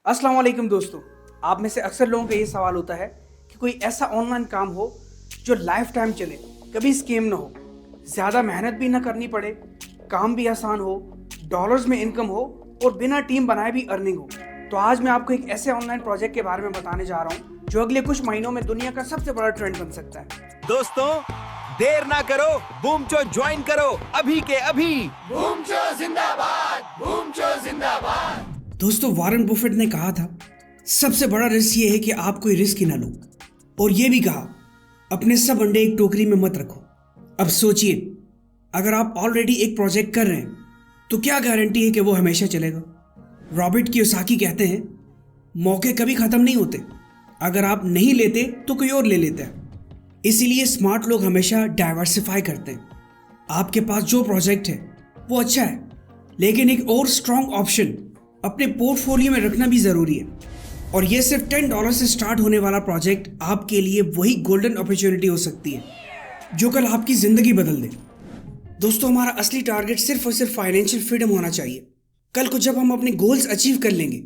अस्सलाम वालेकुम दोस्तों, आप में से अक्सर लोगों का ये सवाल होता है कि कोई ऐसा ऑनलाइन काम हो जो लाइफ टाइम चले, कभी स्कैम ना हो, ज़्यादा मेहनत भी ना करनी पड़े, काम भी आसान हो, डॉलर्स में इनकम हो और बिना टीम बनाए भी अर्निंग हो। तो आज मैं आपको एक ऐसे ऑनलाइन प्रोजेक्ट के बारे में बताने जा रहा हूँ जो अगले कुछ महीनों में दुनिया का सबसे बड़ा ट्रेंड बन सकता है। दोस्तों, देर ना करो, बूमचो ज्वाइन करो अभी के अभी। बूमचो जिंदाबाद, बूमचो जिंदाबाद। दोस्तों, वारन बुफेट ने कहा था सबसे बड़ा रिस्क ये है कि आप कोई रिस्क ही ना लो, और ये भी कहा अपने सब अंडे एक टोकरी में मत रखो। अब सोचिए, अगर आप ऑलरेडी एक प्रोजेक्ट कर रहे हैं तो क्या गारंटी है कि वो हमेशा चलेगा। रॉबर्ट कियोसाकी कहते हैं मौके कभी ख़त्म नहीं होते, अगर आप नहीं लेते तो कोई और ले लेता है। इसीलिए स्मार्ट लोग हमेशा डाइवर्सिफाई करते हैं। आपके पास जो प्रोजेक्ट है वो अच्छा है, लेकिन एक और स्ट्रॉन्ग ऑप्शन अपने पोर्टफोलियो में रखना भी ज़रूरी है। और ये सिर्फ $10 से स्टार्ट होने वाला प्रोजेक्ट आपके लिए वही गोल्डन अपॉर्चुनिटी हो सकती है जो कल आपकी ज़िंदगी बदल दे। दोस्तों, हमारा असली टारगेट सिर्फ और सिर्फ फाइनेंशियल फ्रीडम होना चाहिए। कल को जब हम अपने गोल्स अचीव कर लेंगे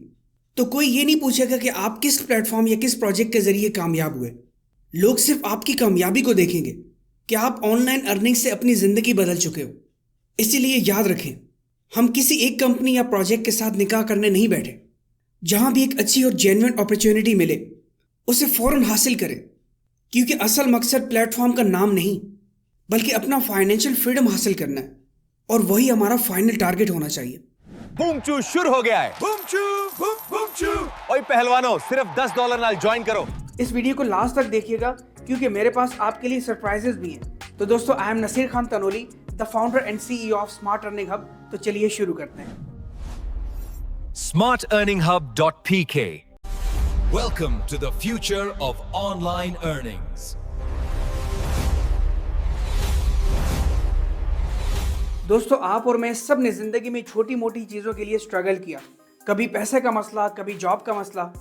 तो कोई ये नहीं पूछेगा कि आप किस प्लेटफॉर्म या किस प्रोजेक्ट के ज़रिए कामयाब हुए। लोग सिर्फ आपकी कामयाबी को देखेंगे कि आप ऑनलाइन अर्निंग से अपनी ज़िंदगी बदल चुके हो। इसीलिए याद रखें, हम किसी एक कंपनी या प्रोजेक्ट के साथ निकाह करने नहीं बैठे। जहां भी एक अच्छी और जेन्युइन अपॉर्चुनिटी मिले उसे फ़ौरन हासिल करें, क्योंकि असल मकसद प्लेटफॉर्म का नाम नहीं बल्कि अपना फाइनेंशियल फ्रीडम हासिल करना है, और वही हमारा फाइनल टारगेट होना चाहिए। बूमचू शुरू हो गया है। बूमचू, बूमचू। ओए पहलवानों, सिर्फ $10 नाल ज्वाइन करो। इस वीडियो को लास्ट तक देखिएगा क्योंकि मेरे पास आपके लिए सरप्राइजेस भी हैं। तो दोस्तों, I am Naseer Khan Tanoli, the founder and CEO of smart earning hub. तो चलिए शुरू करते हैं। smartearninghub.pk। Welcome to the future of online earnings. दोस्तों, आप और मैं सब ने जिंदगी में छोटी मोटी चीज़ों के लिए स्ट्रगल किया, कभी पैसे का मसला, कभी जॉब का मसला।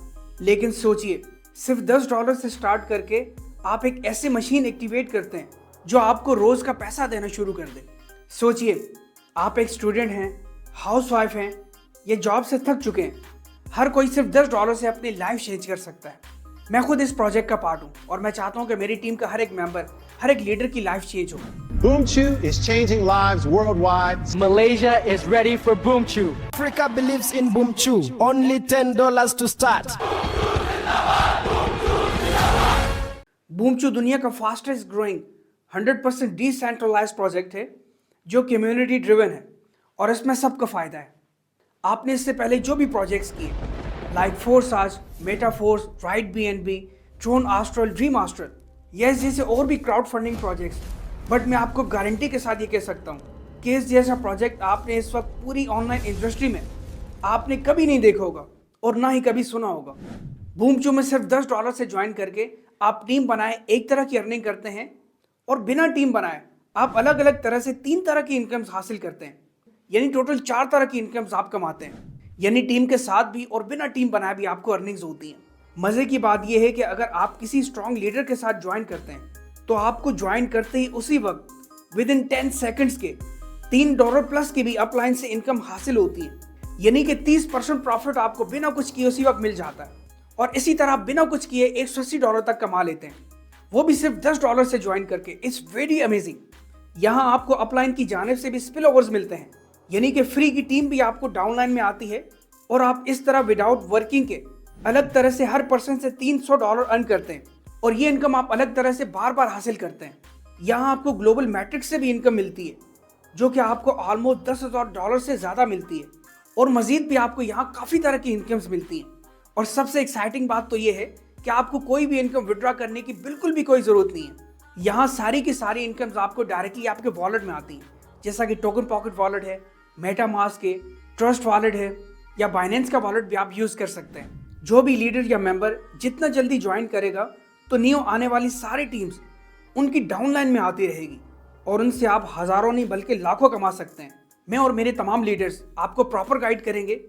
लेकिन सोचिए, सिर्फ $10 से स्टार्ट करके आप एक ऐसी मशीन एक्टिवेट करते हैं जो आपको रोज़ का पैसा देना शुरू कर दे। सोचिए, आप एक स्टूडेंट हैं, हाउसवाइफ हैं या जॉब से थक चुके हैं, हर कोई सिर्फ $10 से अपनी लाइफ चेंज कर सकता है। मैं खुद इस प्रोजेक्ट का पार्ट हूँ और मैं चाहता हूँ कि मेरी टीम का हर एक मेंबर, हर एक लीडर की लाइफ चेंज हो। Boomchu is changing lives worldwide. Malaysia is ready for Boomchu. Africa believes in Boomchu. Only $10 to start. बूमचू दुनिया का फास्टेस्ट ग्रोइंग 100% डिसेंट्रलाइज्ड प्रोजेक्ट है जो कम्युनिटी ड्रिवन है, और इसमें सबका फ़ायदा है। आपने इससे पहले जो भी प्रोजेक्ट्स किए, लाइक फोर्स आज, Metaforce, right BNB, Tron Astral, dream Astral, yes जैसे और भी क्राउड फंडिंग प्रोजेक्ट्स, बट मैं आपको गारंटी के साथ ये कह सकता हूँ कि इस जैसा प्रोजेक्ट आपने इस वक्त पूरी ऑनलाइन इंडस्ट्री में आपने कभी नहीं देखा होगा और ना ही कभी सुना होगा। बूमचू में सिर्फ $10 से ज्वाइन करके आप टीम बनाए एक तरह की अर्निंग करते हैं, और बिना टीम बनाए आप अलग अलग तरह से 3 तरह की इनकम्स हासिल करते हैं। यानी टोटल 4 तरह की इनकम्स आप कमाते हैं। यानी टीम के साथ भी और बिना टीम बनाए भी आपको अर्निंग्स होती हैं। मज़े की बात यह है कि अगर आप किसी स्ट्रॉन्ग लीडर के साथ ज्वाइन करते हैं तो आपको ज्वाइन करते ही उसी वक्त विद इन 10 सेकेंड्स के $3 प्लस की भी अपलाइन से इनकम हासिल होती है। यानी कि 30% प्रॉफिट आपको बिना कुछ किए उसी वक्त मिल जाता है, और इसी तरह आप बिना कुछ किए $180 तक कमा लेते हैं, वो भी सिर्फ $10 से ज्वाइन करके। It's very amazing. यहाँ आपको अपलाइन की जानिब से भी स्पिल ओवर्स मिलते हैं, यानी कि फ्री की टीम भी आपको डाउनलाइन में आती है, और आप इस तरह विदाउट वर्किंग के अलग तरह से हर पर्सन से $300 अर्न करते हैं, और ये इनकम आप अलग तरह से बार बार हासिल करते हैं। यहाँ आपको ग्लोबल मैट्रिक्स से भी इनकम मिलती है जो कि आपको ऑलमोस्ट $10,000 से ज़्यादा मिलती है, और मज़ीद भी आपको यहाँ काफ़ी तरह की इनकम्स मिलती हैं। और सबसे एक्साइटिंग बात तो ये है कि आपको कोई भी इनकम विड्रॉ करने की बिल्कुल भी कोई ज़रूरत नहीं है। यहाँ सारी की सारी इनकम्स आपको डायरेक्टली आपके वॉलेट में आती हैं, जैसा कि टोकन पॉकेट वॉलेट है, मेटामास्क है, ट्रस्ट वॉलेट है, या बाइनेंस का वॉलेट भी आप यूज़ कर सकते हैं। जो भी लीडर या मेंबर जितना जल्दी ज्वाइन करेगा तो न्यू आने वाली सारी टीम्स उनकी डाउनलाइन में आती रहेगी, और उनसे आप हज़ारों नहीं बल्कि लाखों कमा सकते हैं। मैं और मेरे तमाम लीडर्स आपको प्रॉपर गाइड करेंगे,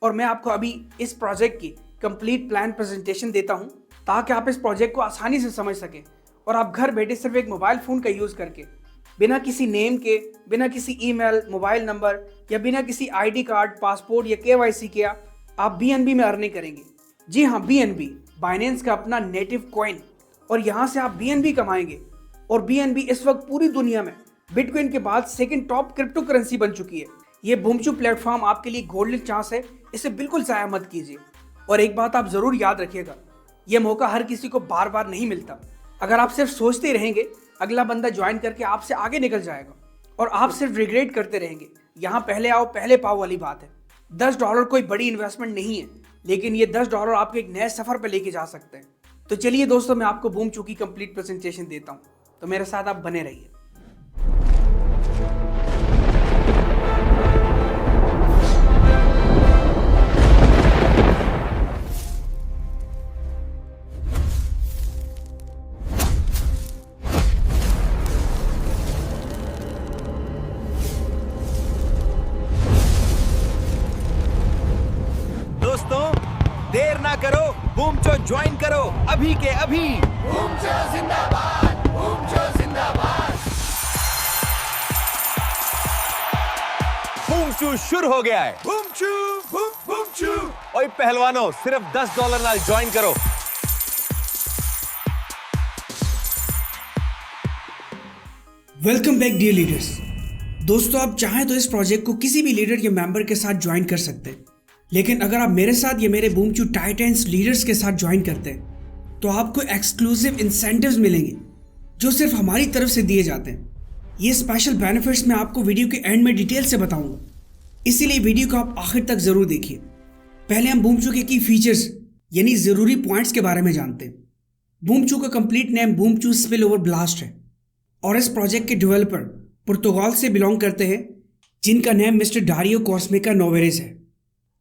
और मैं आपको अभी इस प्रोजेक्ट की कंप्लीट प्लान प्रेजेंटेशन देता हूं ताकि आप इस प्रोजेक्ट को आसानी से समझ सकें, और आप घर बैठे सिर्फ एक मोबाइल फ़ोन का यूज़ करके, बिना किसी नेम के, बिना किसी ईमेल, मोबाइल नंबर या बिना किसी ID कार्ड, पासपोर्ट या KYC के आप BNB में अर्निंग करेंगे। जी हाँ, BNB, बाइनेंस का अपना नेटिव कॉइन, और यहाँ से आप BNB कमाएंगे। और BNB इस वक्त पूरी दुनिया में बिटकॉइन के बाद सेकंड टॉप क्रिप्टो करेंसी बन चुकी है। ये बूमचू प्लेटफॉर्म आपके लिए गोल्डन चांस है, इसे बिल्कुल ज़ाया मत कीजिए। और एक बात आप ज़रूर याद रखिएगा, यह मौका हर किसी को बार बार नहीं मिलता। अगर आप सिर्फ सोचते रहेंगे, अगला बंदा ज्वाइन करके आपसे आगे निकल जाएगा और आप सिर्फ रिग्रेट करते रहेंगे। यहाँ पहले आओ पहले पाओ वाली बात है। $10 कोई बड़ी इन्वेस्टमेंट नहीं है, लेकिन ये $10 आपको एक नए सफ़र पर लेके जा सकते हैं। तो चलिए दोस्तों, मैं आपको बूमचू की कंप्लीट प्रेजेंटेशन देता हूँ, तो मेरे साथ आप बने रहिए। दोस्तों, देर ना करो, बूमचो ज्वाइन करो अभी के अभी। बूमचू शुरू हो गया है। बूमचू। ओए पहलवानों, सिर्फ $10 नाल ज्वाइन करो। Welcome back dear leaders. दोस्तों, आप चाहें तो इस प्रोजेक्ट को किसी भी लीडर या मेंबर के साथ ज्वाइन कर सकते हैं, लेकिन अगर आप मेरे साथ या मेरे बूमचू टाइटन्स लीडर्स के साथ ज्वाइन करते हैं तो आपको एक्सक्लूसिव इंसेंटिव्स मिलेंगे जो सिर्फ हमारी तरफ से दिए जाते हैं। ये स्पेशल बेनिफिट्स मैं आपको वीडियो के एंड में डिटेल से बताऊंगा, इसीलिए वीडियो को आप आखिर तक ज़रूर देखिए। पहले हम बूमचू के की फीचर्स यानी ज़रूरी पॉइंट्स के बारे में जानते हैं। बूमचू का complete name BoomChew spill over blast है और इस प्रोजेक्ट के डेवलपर पुर्तगाल से बिलोंग करते हैं, जिनका नेम मिस्टर डारियो कॉस्मिका नोवेरेस है,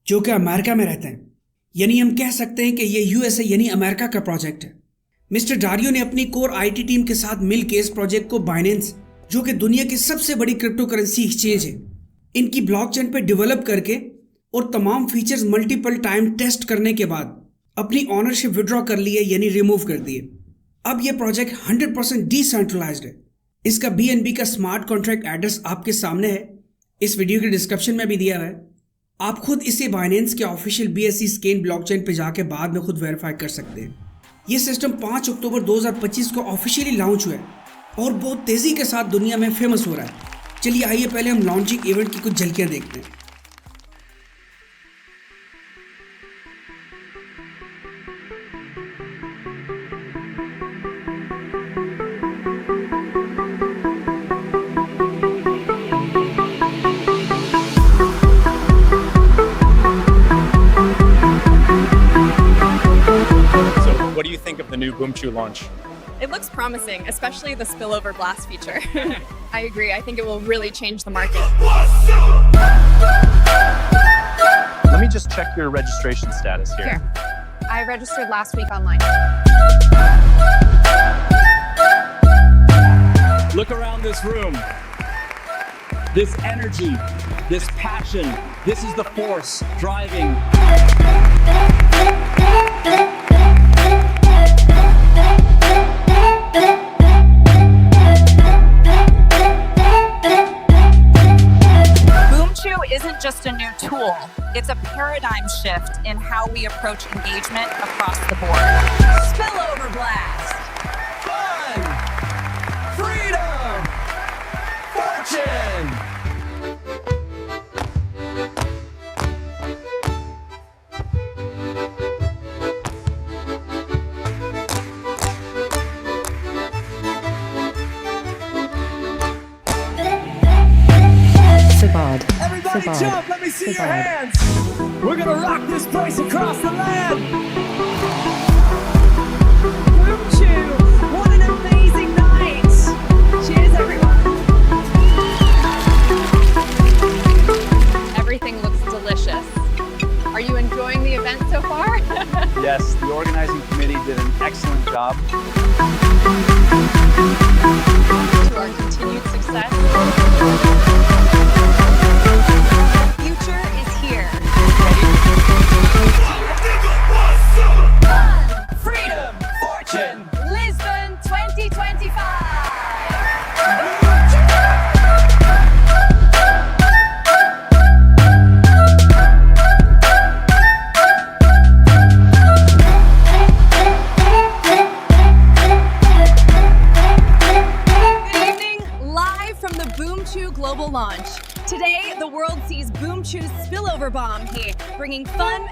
जो कि अमेरिका में रहते हैं। यानी हम कह सकते हैं कि ये USA यानी अमेरिका का प्रोजेक्ट है। मिस्टर डारियो ने अपनी कोर IT टीम के साथ मिलकर इस प्रोजेक्ट को बाइनेंस, जो कि दुनिया की सबसे बड़ी क्रिप्टो करेंसी एक्सचेंज है, इनकी ब्लॉकचेन पर डेवलप करके और तमाम फीचर्स मल्टीपल टाइम टेस्ट करने के बाद अपनी ऑनरशिप विड्रॉ कर ली है, यानी रिमूव कर दिए। अब यह प्रोजेक्ट 100% डिसेंट्रलाइज्ड है। इसका BNB का स्मार्ट कॉन्ट्रैक्ट एड्रेस आपके सामने है, इस वीडियो के डिस्क्रिप्शन में भी दिया हुआ है। आप खुद इसे बाइनेंस के ऑफिशियल BSC स्केन ब्लॉकचेन पे जाके बाद में खुद वेरीफाई कर सकते हैं। ये सिस्टम 5 अक्टूबर 2025 को ऑफिशियली लॉन्च हुआ है और बहुत तेज़ी के साथ दुनिया में फेमस हो रहा है। चलिए आइए पहले हम लॉन्चिंग इवेंट की कुछ झलकियाँ देखते हैं। What do you think of the new Boomchu launch? It looks promising, especially the spillover blast feature. I agree. I think it will really change the market. Let me just check your registration status here. Here. I registered last week online. Look around this room. This energy, this passion, this is the force driving. Boomchu isn't just a new tool, it's a paradigm shift in how we approach engagement across the board. Spillover blast! Fun! Freedom! Fortune! Everybody jump, let me see your hands! We're gonna rock this place across the land! Boomchu! What an amazing night! Cheers, everyone! Everything looks delicious. Are you enjoying the event so far? Yes, the organizing committee did an excellent job. To our continued success. Future is here. Freedom! Fortune! Lisbon 2025! world sees BoomChew's spillover bomb here, bringing fun.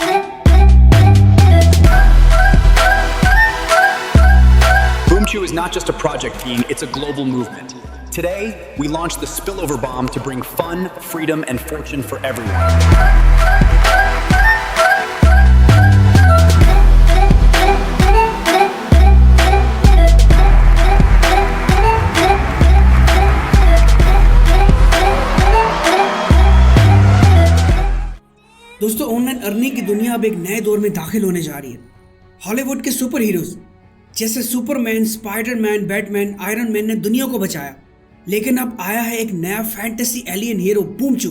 BoomChew is not just a project, Dean, it's a global movement. Today, we launched the Spillover Bomb to bring fun, freedom, and fortune for everyone. दोस्तों, online earning की दुनिया अब एक नए दौर में दाखिल होने जा रही है। हॉलीवुड के सुपर हीरोज जैसे Superman, Spiderman, Batman, iron man ने दुनिया को बचाया, लेकिन अब आया है एक नया fantasy alien hero BoomChew.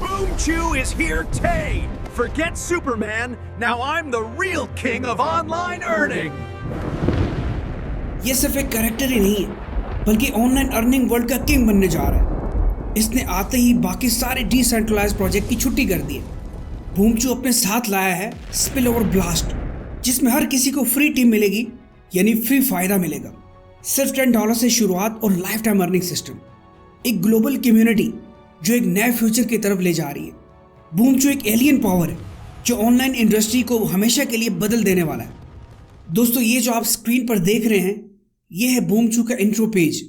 BoomChew is here today. Forget Superman. Now I'm the real king of online earning. ये सिर्फ एक कैरेक्टर ही नहीं है, बल्कि ऑनलाइन अर्निंग वर्ल्ड का किंग बनने जा रहा है। इसने आते ही बाकी सारे डिसेंट्रलाइज्ड प्रोजेक्ट की छुट्टी कर दी है। बूमचू अपने साथ लाया है स्पिलओवर ब्लास्ट, जिसमें हर किसी को फ्री टीम मिलेगी, यानी फ्री फायदा मिलेगा। सिर्फ $10 से शुरुआत और लाइफ टाइम अर्निंग सिस्टम। एक ग्लोबल कम्युनिटी जो एक नए फ्यूचर की तरफ ले जा रही है। बूमचू एक एलियन पावर है जो ऑनलाइन इंडस्ट्री को हमेशा के लिए बदल देने वाला है। दोस्तों, ये जो आप स्क्रीन पर देख रहे हैं, ये है बूमचू का इंट्रो पेज।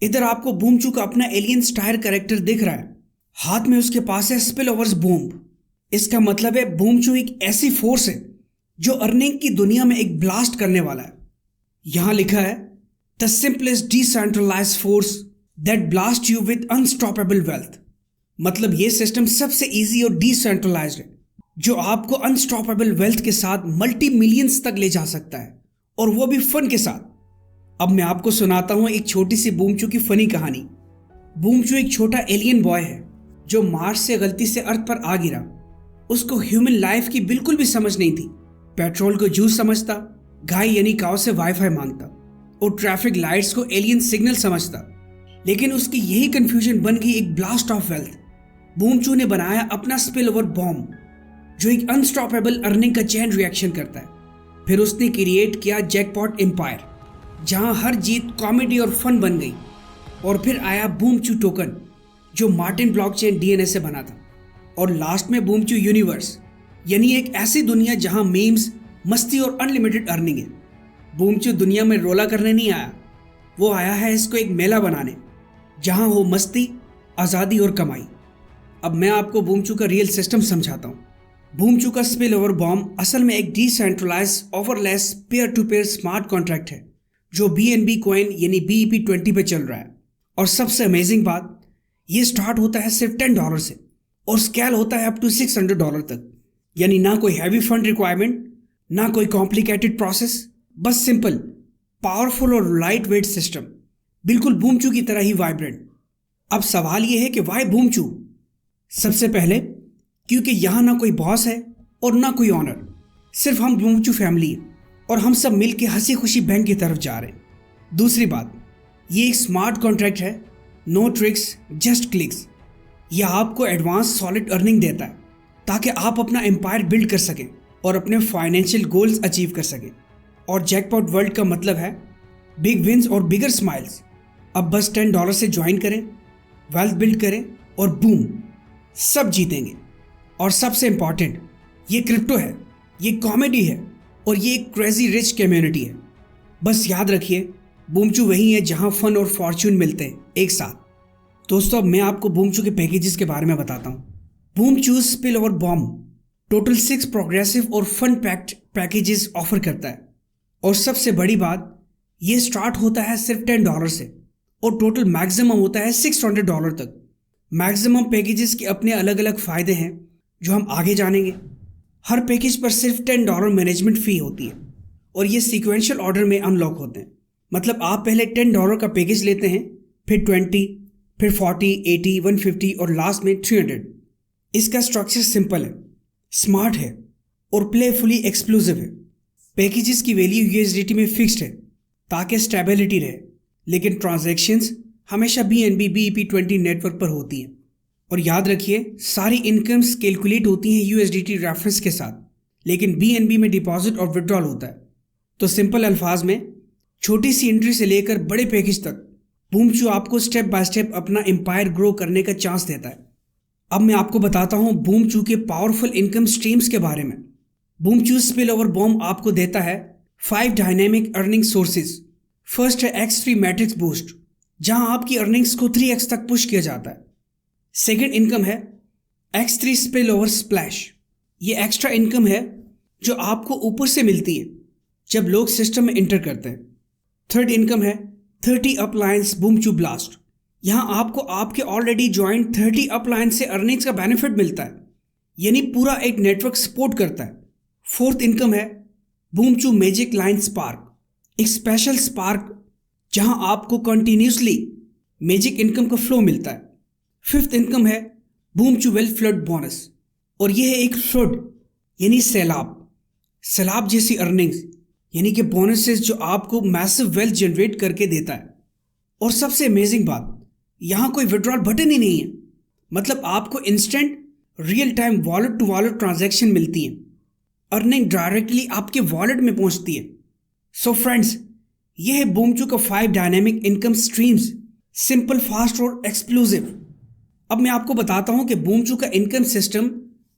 इधर आपको बूमचू का अपना एलियन स्टायर कैरेक्टर दिख रहा है। हाथ में उसके पास है स्पिलओवर्स बॉम्ब। इसका मतलब है बूमचू एक ऐसी फोर्स है जो अर्निंग की दुनिया में एक ब्लास्ट करने वाला है। यहां लिखा है the simplest decentralised force that blast you with unstoppable wealth. मतलब ये सिस्टम सबसे इजी और डिसेंट्रलाइज्ड है जो आपको अनस्टॉपेबल वेल्थ के साथ मल्टी मिलियंस तक ले जा सकता है, और वो भी फन के साथ। अब मैं आपको सुनाता हूं एक छोटी सी बूमचू की फनी कहानी। बूमचू एक छोटा एलियन बॉय है जो मार्स से गलती से अर्थ पर आ गिरा। उसको ह्यूमन लाइफ की बिल्कुल भी समझ नहीं थी। पेट्रोल को जूस समझता, गाय यानी काऊ से वाईफाई मांगता, और ट्रैफिक लाइट्स को एलियन सिग्नल समझता। लेकिन उसकी यही कंफ्यूजन बन गई एक ब्लास्ट ऑफ वेल्थ। बूमचू ने बनाया अपना स्पिलओवर बॉम्ब, जो एक अनस्टॉपेबल अर्निंग का चेन रिएक्शन करता है। फिर उसने क्रिएट किया जैकपॉट एम्पायर, जहां हर जीत कॉमेडी और फन बन गई। और फिर आया बूमचू टोकन, जो मार्टिन ब्लॉकचेन डीएनए से बना था। और लास्ट में बूमचू यूनिवर्स, यानी एक ऐसी दुनिया जहां मीम्स, मस्ती और अनलिमिटेड अर्निंग है। बूमचू दुनिया में रोला करने नहीं आया, वो आया है इसको एक मेला बनाने, जहां हो मस्ती, आज़ादी और कमाई। अब मैं आपको बूमचू का रियल सिस्टम समझाता हूँ। बूमचू का स्पिलओवर बॉम्ब असल में एक decentralised ownerless peer to peer smart contract है जो BNB कॉइन यानी BEP20 पे चल रहा है। और सबसे अमेजिंग बात, ये स्टार्ट होता है सिर्फ $10 से और स्केल होता है अप टू $600 तक। यानी ना कोई हैवी फंड रिक्वायरमेंट, ना कोई कॉम्प्लिकेटेड प्रोसेस, बस सिंपल, पावरफुल और लाइट वेट सिस्टम, बिल्कुल बूमचू की तरह ही वाइब्रेंट। अब सवाल ये है कि वाई बूमचू? सबसे पहले क्योंकि यहाँ ना कोई बॉस है और ना कोई ऑनर, सिर्फ हम बूमचू फैमिली है और हम सब मिल के हंसी खुशी बैंक की तरफ जा रहे हैं। दूसरी बात, ये एक स्मार्ट कॉन्ट्रैक्ट है, नो ट्रिक्स जस्ट क्लिक्स। यह आपको एडवांस सॉलिड अर्निंग देता है ताकि आप अपना एम्पायर बिल्ड कर सकें और अपने फाइनेंशियल गोल्स अचीव कर सकें। और जैकपॉट वर्ल्ड का मतलब है बिग विंस और बिगर स्माइल्स। अब बस $10 से ज्वाइन करें, वेल्थ बिल्ड करें और बूम, सब जीतेंगे। और सबसे इंपॉर्टेंट, ये क्रिप्टो है, ये कॉमेडी है और ये एक क्रेजी रिच कम्युनिटी है। बस याद रखिए, बूमचू वही है जहां फन और फॉर्च्यून मिलते हैं एक साथ। दोस्तों, अब मैं आपको बूमचू के पैकेजेस के बारे में बताता हूँ। बूमचू स्पिलओवर बॉम्ब टोटल 6 प्रोग्रेसिव और फन पैक्ड पैकेजेस ऑफर करता है। और सबसे बड़ी बात, ये स्टार्ट होता है सिर्फ $10 से और टोटल मैक्सिमम होता है $600 तक। मैक्सिमम पैकेजेस के अपने अलग अलग फ़ायदे हैं जो हम आगे जानेंगे। हर पैकेज पर सिर्फ $10 मैनेजमेंट फ़ी होती है और ये सीक्वेंशियल ऑर्डर में अनलॉक होते हैं। मतलब आप पहले $10 का पैकेज लेते हैं, फिर 20, फिर 40, 80, 150 और लास्ट में 300। इसका स्ट्रक्चर सिंपल है, स्मार्ट है और प्लेफुली एक्सक्लूसिव है। पैकेजेस की वैल्यू USDT में फिक्स्ड है ताकि स्टेबिलिटी रहे, लेकिन ट्रांजैक्शंस हमेशा BNB BEP20 नेटवर्क पर होती हैं। और याद रखिए, सारी इनकम्स कैलकुलेट होती हैं USDT रेफरेंस के साथ, लेकिन BNB में डिपॉजिट और विड्रॉल होता है। तो सिंपल अल्फाज में, छोटी सी एंट्री से लेकर बड़े पैकेज तक बूमचू आपको स्टेप बाय स्टेप अपना एम्पायर ग्रो करने का चांस देता है। अब मैं आपको बताता हूं बूमचू के पावरफुल इनकम स्ट्रीम्स के बारे में। बूमचू स्पिल ओवर बॉम्ब आपको देता है 5 डायनेमिक अर्निंग सोर्सेज। फर्स्ट है X3 मैट्रिक्स बूस्ट, जहां आपकी अर्निंग्स को 3x तक पुश किया जाता है। सेकेंड इनकम है X3 स्पिल ओवर स्प्लैश। ये एक्स्ट्रा इनकम है जो आपको ऊपर से मिलती है जब लोग सिस्टम में इंटर करते हैं। थर्ड इनकम है 30 अपलायंस बूमचू ब्लास्ट। यहाँ आपको आपके ऑलरेडी ज्वाइंट 30 अपलायंस से अर्निंग्स का बेनिफिट मिलता है, यानी पूरा एक नेटवर्क सपोर्ट करता है। फोर्थ इनकम है बूमचू मैजिक लाइन स्पार्क, एक स्पेशल स्पार्क जहां आपको कंटिन्यूसली मैजिक इनकम का फ्लो मिलता है। फिफ्थ इनकम है बूमचू वेल्थ फ्लड बोनस, और यह है एक फ्लड यानी सैलाब जैसी अर्निंग्स, यानी कि बोनसेस जो आपको मैसिव वेल्थ जनरेट करके देता है। और सबसे अमेजिंग बात, यहाँ कोई विड्रॉल बटन ही नहीं है, मतलब आपको instant real time wallet to wallet transaction मिलती है। अर्निंग डायरेक्टली आपके वॉलेट में पहुंचती है। सो फ्रेंड्स, यह है बूमचू का 5 dynamic income streams, simple, fast और एक्सक्लूसिव। अब मैं आपको बताता हूं कि बूमचू का इनकम सिस्टम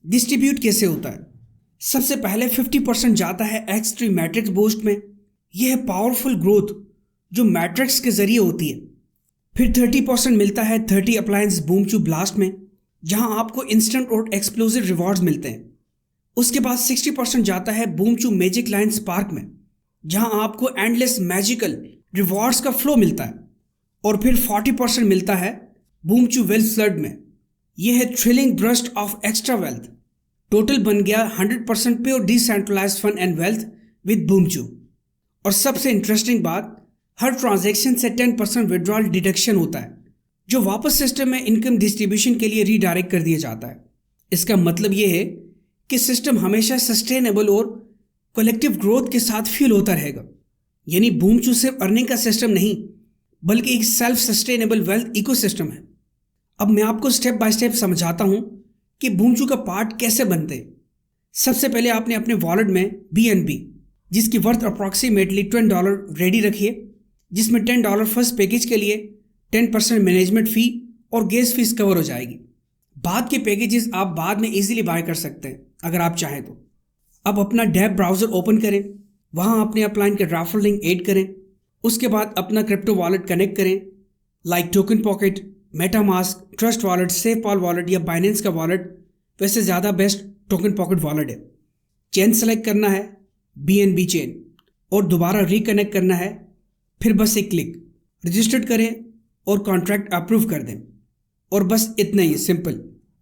डिस्ट्रीब्यूट कैसे होता है। सबसे पहले 50% जाता है X3 मैट्रिक्स बूस्ट में। यह है पावरफुल ग्रोथ जो मैट्रिक्स के जरिए होती है। फिर 30% मिलता है 30 अप्लायंस बूमचू ब्लास्ट में, जहां आपको इंस्टेंट और एक्सप्लोसिव रिवॉर्ड्स मिलते हैं। उसके बाद 60% जाता है बूमचू मैजिक लाइन स्पार्क में, जहां आपको एंडलेस मैजिकल रिवॉर्ड्स का फ्लो मिलता है। और फिर 40% मिलता है बूमचू वेल्थ फ्लड में। यह है thrilling burst of extra wealth. Total बन गया 100% pure decentralized fund and wealth with BoomChew. और सबसे इंटरेस्टिंग बात, हर ट्रांजैक्शन से 10% विड्रॉल डिडक्शन होता है, जो वापस सिस्टम में इनकम डिस्ट्रीब्यूशन के लिए रीडायरेक्ट कर दिया जाता है। इसका मतलब यह है कि सिस्टम हमेशा सस्टेनेबल और कलेक्टिव ग्रोथ के साथ फ्यूल होता रहेगा। यानी बूमचू सिर्फ अर्निंग का सिस्टम नहीं, बल्कि एक सेल्फ सस्टेनेबल वेल्थ इकोसिस्टम है। अब मैं आपको स्टेप बाय स्टेप समझाता हूं कि बूमचू का पार्ट कैसे बनते हैं। सबसे पहले आपने अपने वॉलेट में BNB, जिसकी वर्थ अप्रॉक्सीमेटली $10 रेडी रखिए, जिसमें $10 फर्स्ट पैकेज के लिए 10% मैनेजमेंट फ़ी और गैस फीस कवर हो जाएगी। बाद के पैकेजेस आप बाद में इजीली बाय कर सकते हैं अगर आप चाहें तो। अब अपना डैब ब्राउज़र ओपन करें, वहाँ अपने अपलाइन के रेफरल लिंक ऐड करें। उसके बाद अपना क्रिप्टो वॉलेट कनेक्ट करें, like token pocket, MetaMask, trust wallet, SafePal wallet या बाइनेंस का वॉलेट। वैसे ज़्यादा बेस्ट टोकन पॉकेट वॉलेट है। चेन सेलेक्ट करना है BNB चेन और दोबारा रिकनेक्ट करना है। फिर बस एक क्लिक, रजिस्टर्ड करें और कॉन्ट्रैक्ट अप्रूव कर दें। और बस इतना ही, सिंपल।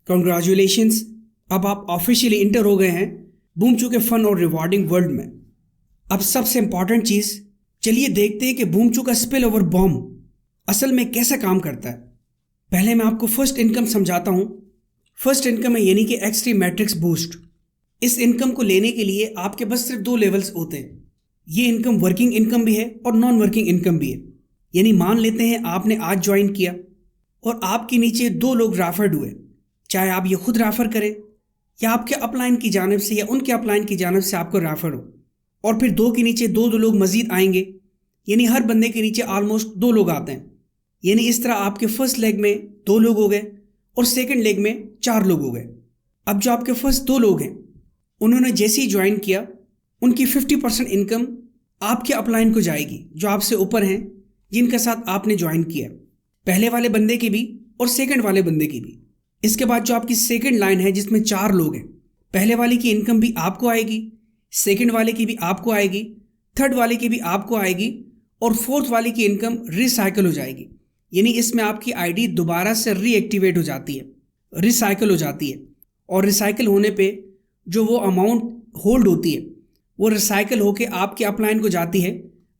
कॉन्ग्रेचुलेशंस, अब आप ऑफिशियली इंटर हो गए हैं बूमचू के फन और रिवॉर्डिंग वर्ल्ड में। अब सबसे इंपॉर्टेंट चीज़, चलिए देखते हैं कि बूमचू का स्पिल ओवर बॉम्ब असल में कैसे काम करता है। पहले मैं आपको फर्स्ट इनकम समझाता हूँ। फर्स्ट इनकम है यानी कि X3 मैट्रिक्स बूस्ट। इस इनकम को लेने के लिए आपके पास सिर्फ 2 लेवल्स होते हैं। ये इनकम वर्किंग इनकम भी है और नॉन वर्किंग इनकम भी है। यानी मान लेते हैं आपने आज ज्वाइन किया और आपके नीचे 2 लोग रेफर्ड हुए, चाहे आप ये खुद रेफर करें या आपके अपलाइन की जानिब से या उनके अपलाइन की जानिब से आपको रेफर हो। और फिर 2 के नीचे 2 लोग मजीद आएंगे, यानी हर बंदे के नीचे ऑलमोस्ट 2 लोग आते हैं। यानी इस तरह आपके फर्स्ट लेग में 2 लोग हो गए और सेकंड लेग में 4 लोग हो गए। अब जो आपके फर्स्ट 2 लोग हैं, उन्होंने जैसे ही ज्वाइन किया, उनकी 50% इनकम आपके अपलाइन को जाएगी जो आपसे ऊपर हैं, जिनके साथ आपने ज्वाइन किया, पहले वाले बंदे की भी और सेकंड वाले बंदे की भी। इसके बाद जो आपकी सेकंड लाइन है जिसमें 4 लोग हैं, पहले वाले की इनकम भी आपको आएगी, सेकंड वाले की भी आपको आएगी, थर्ड वाले की भी आपको आएगी और फोर्थ वाले की इनकम रिसाइकल हो जाएगी। यानी इसमें आपकी आईडी दोबारा से रीएक्टिवेट हो जाती है, रिसाइकल हो जाती है। और रिसाइकल होने पे जो वो अमाउंट होल्ड होती है वो रिसाइकल होके आपके अपलाइन को जाती है,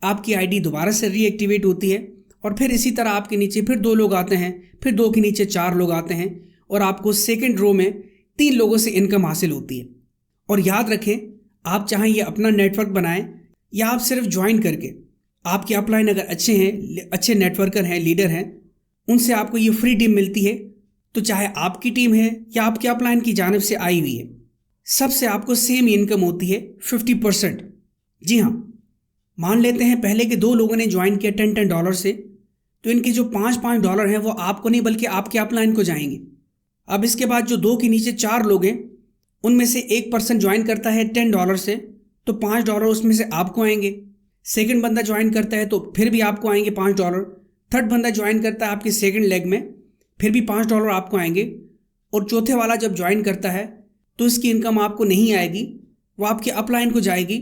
आपकी आईडी दोबारा से रीएक्टिवेट होती है और फिर इसी तरह आपके नीचे फिर 2 लोग आते हैं, फिर 2 के नीचे 4 लोग आते हैं और आपको सेकंड रो में 3 लोगों से इनकम हासिल होती है। और याद रखें, आप चाहें ये अपना नेटवर्क बनाएं या आप सिर्फ ज्वाइन करके, आपके अपलाइन अगर अच्छे हैं, अच्छे नेटवर्कर हैं, लीडर हैं, उनसे आपको ये फ्री टीम मिलती है। तो चाहे आपकी टीम है या आपके अपलाइन की जानिब से आई हुई है, सबसे आपको सेम इनकम होती है 50%। जी हाँ, मान लेते हैं पहले के 2 लोगों ने ज्वाइन किया $10 से, तो इनके जो $5 हैं वो आपको नहीं बल्कि आपके अपलाइन को जाएंगे। अब इसके बाद जो 2 के नीचे 4 लोग हैं, उनमें से एक पर्सन ज्वाइन करता है $10 से, तो $5 उसमें से आपको आएंगे। सेकंड बंदा ज्वाइन करता है तो फिर भी आपको आएंगे $5। थर्ड बंदा ज्वाइन करता है आपके सेकंड लेग में, फिर भी $5 आपको आएंगे। और चौथे वाला जब ज्वाइन करता है तो इसकी इनकम आपको नहीं आएगी, वो आपके अपलाइन को जाएगी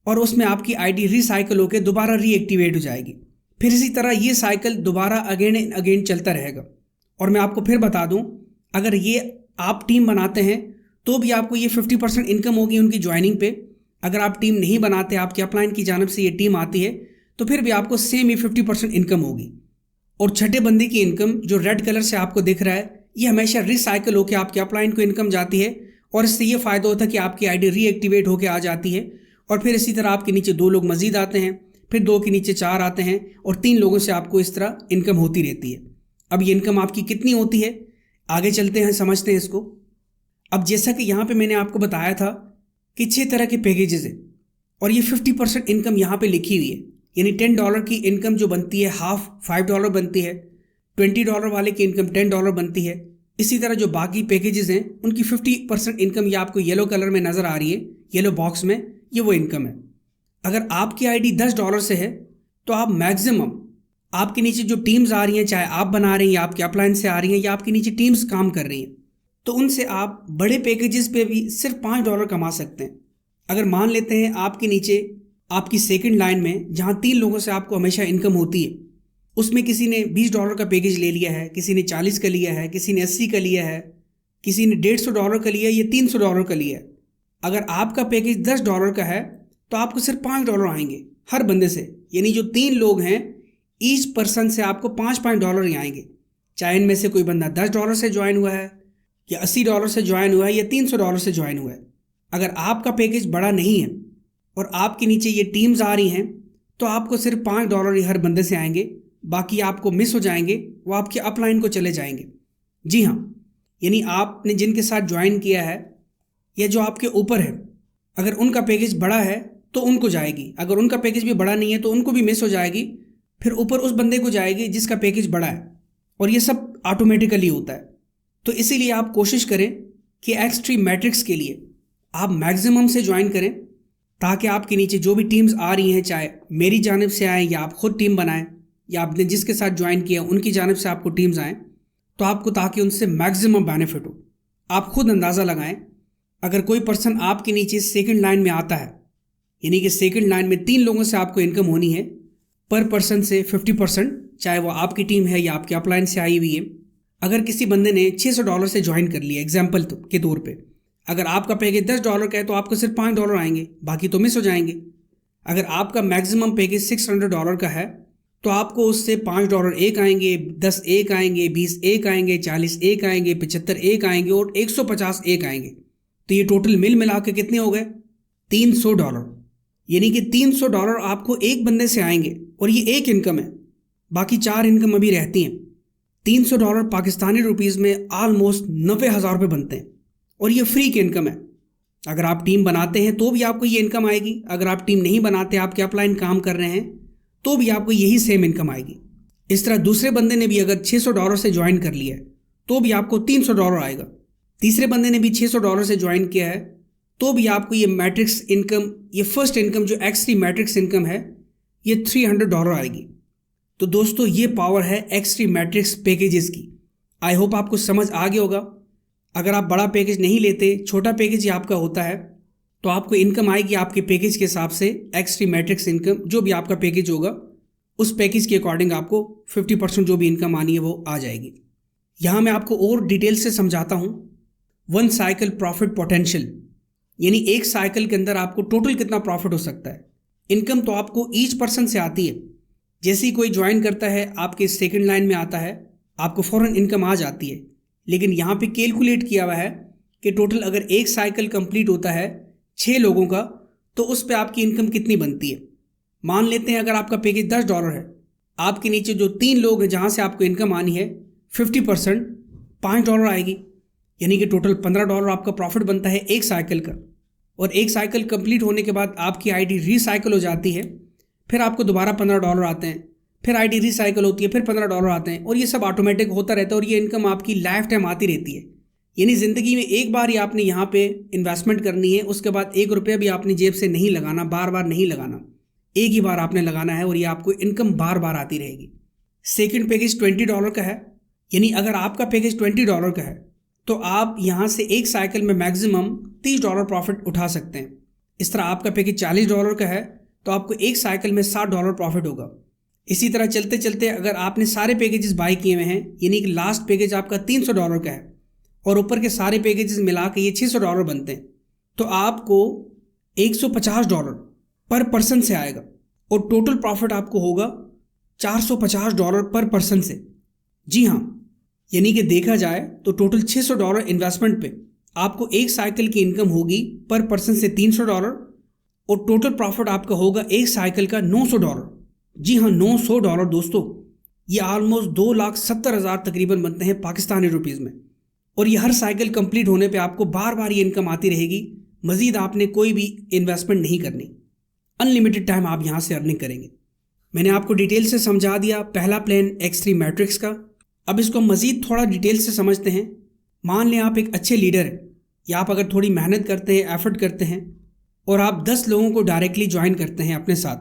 और उसमें आपकी आईडी रिसाइकल होकर दोबारा रीएक्टिवेट हो जाएगी। फिर इसी तरह ये साइकिल दोबारा अगेन एंड अगेन चलता रहेगा। और मैं आपको फिर बता दूं, अगर ये आप टीम बनाते हैं तो भी आपको ये 50% इनकम होगी उनकी ज्वाइनिंग पे। अगर आप टीम नहीं बनाते, आपके अपलाइन की जानब से ये टीम आती है, तो फिर भी आपको सेम ही 50% इनकम होगी। और छठे बंदे की इनकम जो रेड कलर से आपको दिख रहा है, ये हमेशा रिसाइकल होकर आपके अपलाइन को इनकम जाती है और इससे ये फ़ायदा होता है कि आपकी आईडी रीएक्टिवेट होकर आ जाती है। और फिर इसी तरह आपके नीचे 2 लोग मजीद आते हैं, फिर 2 के नीचे 4 आते हैं और 3 लोगों से आपको इस तरह इनकम होती रहती है। अब ये इनकम आपकी कितनी होती है, आगे चलते हैं, समझते हैं इसको। अब जैसा कि यहाँ पे मैंने आपको बताया था कि 6 तरह के पैकेजेस हैं और ये 50% इनकम यहाँ पे लिखी हुई है। यानी $10 की इनकम जो बनती है हाफ $5 बनती है, $20 वाले की इनकम $10 बनती है। इसी तरह जो बाकी पैकेजेस हैं उनकी 50% इनकम ये आपको येलो कलर में नज़र आ रही है, येलो बॉक्स में, ये वो इनकम है। अगर आपकी आईडी $10 से है तो आप मैक्सिमम आपके नीचे जो टीम्स आ रही हैं, चाहे आप बना रहे हैं या आपके अपलाइन से आ रही हैं या आपके नीचे टीम्स काम कर रही हैं, तो उनसे आप बड़े पैकेजेस पे भी सिर्फ $5 कमा सकते हैं। अगर मान लेते हैं आपके नीचे आपकी सेकंड लाइन में जहां 3 लोगों से आपको हमेशा इनकम होती है, उसमें किसी ने $20 का पैकेज ले लिया है, किसी ने 40 का लिया है, किसी ने 80 का लिया है, किसी ने $150 का लिया है या $300 का लिया है। अगर आपका पैकेज $10 का है तो आपको सिर्फ $5 आएंगे हर बंदे से। यानी जो 3 लोग हैं, ईच पर्सन से आपको $5 ही आएंगे। चाहे इनमें से कोई बंदा $10 से ज्वाइन हुआ है या $80 से ज्वाइन हुआ है या $300 से ज्वाइन हुआ है। अगर आपका पैकेज बड़ा नहीं है और आपके नीचे ये टीम्स आ रही हैं तो आपको सिर्फ $5 ही हर बंदे से आएंगे, बाकी आपको मिस हो जाएंगे, वो आपके अपलाइन को चले जाएंगे। जी हाँ, यानी आपने जिनके साथ ज्वाइन किया है या जो आपके ऊपर है, अगर उनका पैकेज बड़ा है तो उनको जाएगी, अगर उनका पैकेज भी बड़ा नहीं है तो उनको भी मिस हो जाएगी, फिर ऊपर उस बंदे को जाएगी जिसका पैकेज बड़ा है। और ये सब ऑटोमेटिकली होता है। तो इसीलिए आप कोशिश करें कि एक्सट्रीम मैट्रिक्स के लिए आप मैक्सिमम से ज्वाइन करें, ताकि आपके नीचे जो भी टीम्स आ रही हैं, चाहे मेरी जानिब से आएँ या आप खुद टीम बनाएं या आपने जिसके साथ ज्वाइन किया उनकी जानिब से आपको टीम्स आएँ, तो आपको ताकि उनसे मैक्सिमम बेनिफिट हो। आप खुद अंदाज़ा लगाएं, अगर कोई पर्सन आपके नीचे सेकंड लाइन में आता है, यानी कि सेकंड लाइन में 3 लोगों से आपको इनकम होनी है, पर पर्सन से 50%, चाहे वो आपकी टीम है या आपके अपलाइन से आई हुई है। अगर किसी बंदे ने $600 से ज्वाइन कर लिया एग्जाम्पल के तौर पे, अगर आपका पैकेज $10 का है तो आपको सिर्फ $5 आएंगे, बाकी तो मिस हो जाएंगे। अगर आपका मैक्सिमम पैकेज $600 का है तो आपको उससे $5 एक आएंगे, 10 एक आएंगे, 20 एक आएंगे, 40 एक आएंगे, 75 एक आएंगे और 150 एक आएंगे। तो ये टोटल मिल मिला के कितने हो गए? $300। यानी कि $300 आपको एक बंदे से आएंगे और ये एक इनकम है, बाकी 4 इनकम अभी रहती हैं। $300 पाकिस्तानी रुपीज़ में ऑलमोस्ट 90,000 रुपये बनते हैं और ये फ्री की इनकम है। अगर आप टीम बनाते हैं तो भी आपको ये इनकम आएगी, अगर आप टीम नहीं बनाते, आपके अपलाइन काम कर रहे हैं, तो भी आपको यही सेम इनकम आएगी। इस तरह दूसरे बंदे ने भी अगर $600 से ज्वाइन कर लिया है तो भी आपको $300 आएगा। तीसरे बंदे ने भी $600 से ज्वाइन किया है तो भी आपको ये मैट्रिक्स इनकम, ये फर्स्ट इनकम जो एक्स3 मैट्रिक्स इनकम है, ये $300 आएगी। तो दोस्तों ये पावर है एक्स3 मैट्रिक्स पैकेजेस की। आई होप आपको समझ आ गया होगा। अगर आप बड़ा पैकेज नहीं लेते, छोटा पैकेज ही आपका होता है, तो आपको इनकम आएगी आपके पैकेज के हिसाब से। एक्स3 मैट्रिक्स इनकम जो भी आपका पैकेज होगा उस पैकेज के अकॉर्डिंग आपको 50% जो भी इनकम आनी है वो आ जाएगी। यहाँ मैं आपको और डिटेल से समझाता हूँ। 1 साइकिल प्रॉफिट पोटेंशियल, यानी एक साइकिल के अंदर आपको टोटल कितना प्रॉफिट हो सकता है। इनकम तो आपको ईच पर्सन से आती है। जैसे ही कोई ज्वाइन करता है, आपके सेकंड लाइन में आता है, आपको फ़ौरन इनकम आ जाती है। लेकिन यहाँ पे कैलकुलेट किया हुआ है कि टोटल अगर एक साइकिल कंप्लीट होता है 6 लोगों का, तो उस पे आपकी इनकम कितनी बनती है। मान लेते हैं अगर आपका पैकेज $10 है, आपके नीचे जो 3 लोग हैं जहाँ से आपको इनकम आनी है 50% $5 आएगी, यानी कि टोटल $15 आपका प्रॉफिट बनता है एक साइकिल का। और एक साइकिल कंप्लीट होने के बाद आपकी आईडी रीसाइकिल हो जाती है, फिर आपको दोबारा $15 आते हैं, फिर आईडी रीसाइकिल होती है, फिर $15 आते हैं, और ये सब ऑटोमेटिक होता रहता है। और ये इनकम आपकी लाइफ टाइम आती रहती है। यानी ज़िंदगी में एक बार ही आपने यहाँ पे इन्वेस्टमेंट करनी है, उसके बाद 1 रुपया भी आपने जेब से नहीं लगाना, बार बार नहीं लगाना, एक ही बार आपने लगाना है और ये आपको इनकम बार बार आती रहेगी। सेकंड पैकेज $20 का है, यानी अगर आपका पैकेज $20 का है तो आप यहाँ से एक साइकिल में मैक्सिमम $30 प्रॉफिट उठा सकते हैं। इस तरह आपका पैकेज $40 का है तो आपको एक साइकिल में $60 प्रॉफिट होगा। इसी तरह चलते चलते अगर आपने सारे पैकेजेस बाय किए हुए हैं, यानी कि लास्ट पैकेज आपका $300 का है और ऊपर के सारे पैकेजेस मिला के ये $600 बनते हैं, तो आपको $150 पर पर्सन से आएगा और टोटल प्रॉफिट आपको होगा $450 पर पर्सन से। जी हाँ, यानी कि देखा जाए तो टोटल $600 इन्वेस्टमेंट पे आपको एक साइकिल की इनकम होगी पर पर्सन से $300 और टोटल प्रॉफिट आपका होगा एक साइकिल का $900। जी हाँ, $900 दोस्तों, ये ऑलमोस्ट 2,70,000 तकरीबन बनते हैं पाकिस्तानी रुपीज़ में। और ये हर साइकिल कंप्लीट होने पे आपको बार बार ये इनकम आती रहेगी। मज़ीद आपने कोई भी इन्वेस्टमेंट नहीं करनी, अनलिमिटेड टाइम आप यहाँ से अर्निंग करेंगे। मैंने आपको डिटेल से समझा दिया पहला प्लान X3 मैट्रिक्स का। अब इसको मज़ीद थोड़ा डिटेल से समझते हैं। मान लें आप एक अच्छे लीडर हैं या आप अगर थोड़ी मेहनत करते हैं, एफर्ट करते हैं और आप 10 लोगों को डायरेक्टली ज्वाइन करते हैं अपने साथ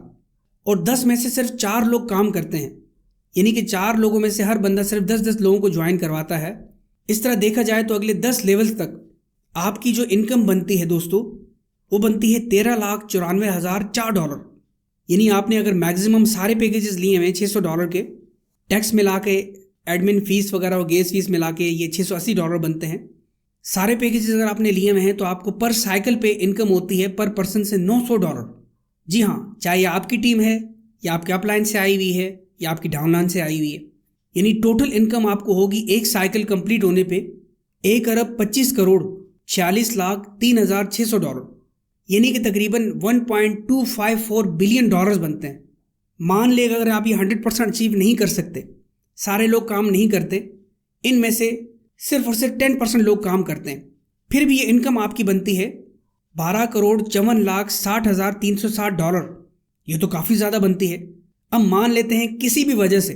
और 10 में से सिर्फ 4 लोग काम करते हैं, यानी कि 4 लोगों में से हर बंदा सिर्फ 10-10 लोगों को ज्वाइन करवाता है। इस तरह देखा जाए तो अगले 10 लेवल्स तक आपकी जो इनकम बनती है दोस्तों, वो बनती है $13,94,004। यानी आपने अगर मैक्सिमम सारे पैकेजेस लिए हुए हैं $600 के, टैक्स मिला के, एडमिन फ़ीस वगैरह और गैस फीस मिला के ये $680 बनते हैं। सारे पैकेजेस अगर आपने लिए हुए हैं तो आपको पर साइकिल पे इनकम होती है पर पर्सन से $900। जी हाँ, चाहे आपकी टीम है या आपके अपलाइन से आई हुई है या आपकी डाउनलाइन से आई हुई है, यानी टोटल इनकम आपको होगी एक साइकिल कंप्लीट होने पे $1,25,46,03,600, यानी कि तकरीबन $1.254 बिलियन बनते हैं। मान लेगा अगर आप ये 100% अचीव नहीं कर सकते, सारे लोग काम नहीं करते, इनमें से सिर्फ और सिर्फ 10% लोग काम करते हैं, फिर भी ये इनकम आपकी बनती है $12,54,60,360। ये तो काफ़ी ज़्यादा बनती है। अब मान लेते हैं किसी भी वजह से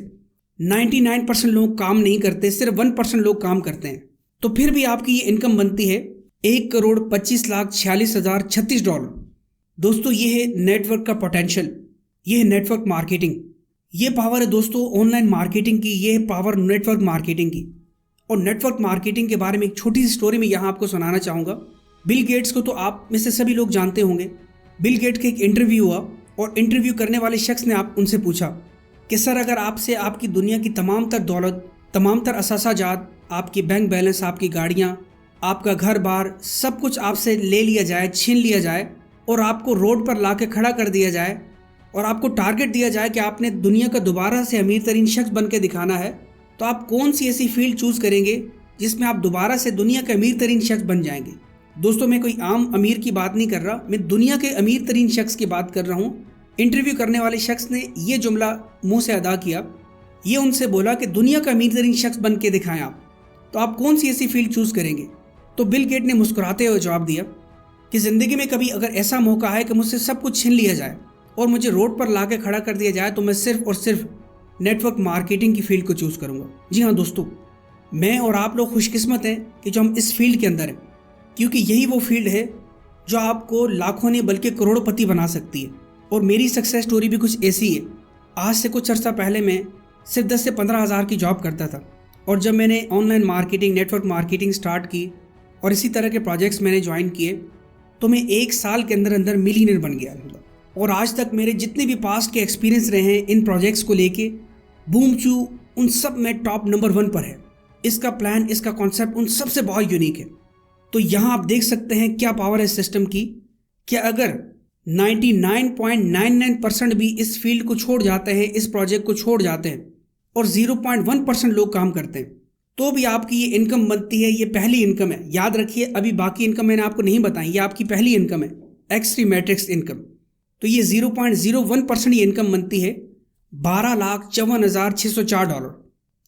99% लोग काम नहीं करते, सिर्फ 1% लोग काम करते हैं, तो फिर भी आपकी ये इनकम बनती है $1,25,46,036। दोस्तों, ये है नेटवर्क का पोटेंशियल, ये है नेटवर्क मार्केटिंग, ये पावर है दोस्तों ऑनलाइन मार्केटिंग की, ये है पावर नेटवर्क मार्केटिंग की। और नेटवर्क मार्केटिंग के बारे में एक छोटी सी स्टोरी मैं यहाँ आपको सुनाना चाहूँगा। बिल गेट्स को तो आप में से सभी लोग जानते होंगे। बिल गेट्स का एक इंटरव्यू हुआ और इंटरव्यू करने वाले शख्स ने उनसे पूछा कि सर, अगर आपसे आपकी दुनिया की तमाम तर दौलत, तमाम तर असासाजात, आपकी बैंक बैलेंस, आपकी गाड़ियाँ, आपका घर बार, सब कुछ आपसे ले लिया जाए, छीन लिया जाए और आपको रोड पर ला के खड़ा कर दिया जाए और आपको टारगेट दिया जाए कि आपने दुनिया का दोबारा से अमीर तरीन शख्स बन के दिखाना है, तो आप कौन सी ऐसी फील्ड चूज़ करेंगे जिसमें आप दोबारा से दुनिया के अमीर तरीन शख्स बन जाएंगे? दोस्तों, मैं कोई आम अमीर की बात नहीं कर रहा, मैं दुनिया के अमीर तरीन शख्स की बात कर रहा हूँ। इंटरव्यू करने वाले शख्स ने ये जुमला मुंह से अदा किया, ये उनसे बोला कि दुनिया का अमीर तरीन शख्स बन के दिखाएं आप, तो आप कौन सी ऐसी फील्ड चूज़ करेंगे? तो बिल गेट ने मुस्कुराते हुए जवाब दिया कि ज़िंदगी में कभी अगर ऐसा मौका है कि मुझसे सब कुछ छीन लिया जाए और मुझे रोड पर ला के खड़ा कर दिया जाए, तो मैं सिर्फ और सिर्फ नेटवर्क मार्केटिंग की फील्ड को चूज़ करूँगा। जी हाँ दोस्तों, मैं और आप लोग खुशकिस्मत हैं कि जो हम इस फील्ड के अंदर हैं, क्योंकि यही वो फील्ड है जो आपको लाखों नहीं बल्कि करोड़पति बना सकती है। और मेरी सक्सेस स्टोरी भी कुछ ऐसी है। आज से कुछ अर्सा पहले मैं सिर्फ 10 से 15 हज़ार की जॉब करता था, और जब मैंने online marketing, network marketing start की और इसी तरह के प्रोजेक्ट्स मैंने ज्वाइन किए, तो मैं 1 साल के अंदर अंदर मिलियनेयर बन गया। और आज तक मेरे जितने भी पास्ट के एक्सपीरियंस रहे हैं इन प्रोजेक्ट्स को लेके, बूमचू उन सब में टॉप नंबर 1 पर है। इसका प्लान, इसका कॉन्सेप्ट उन सबसे बहुत यूनिक है। तो यहाँ आप देख सकते हैं क्या पावर है सिस्टम की, कि अगर 99.99% भी इस फील्ड को छोड़ जाते हैं, इस प्रोजेक्ट को छोड़ जाते हैं और 0.1% लोग काम करते हैं, तो भी आपकी ये इनकम बनती है। ये पहली इनकम है, याद रखिए। अभी बाकी इनकम मैंने आपको नहीं बताई, ये आपकी पहली इनकम है, X3 मैट्रिक्स इनकम। तो ये 0.01% ये इनकम बनती है $12,54,604।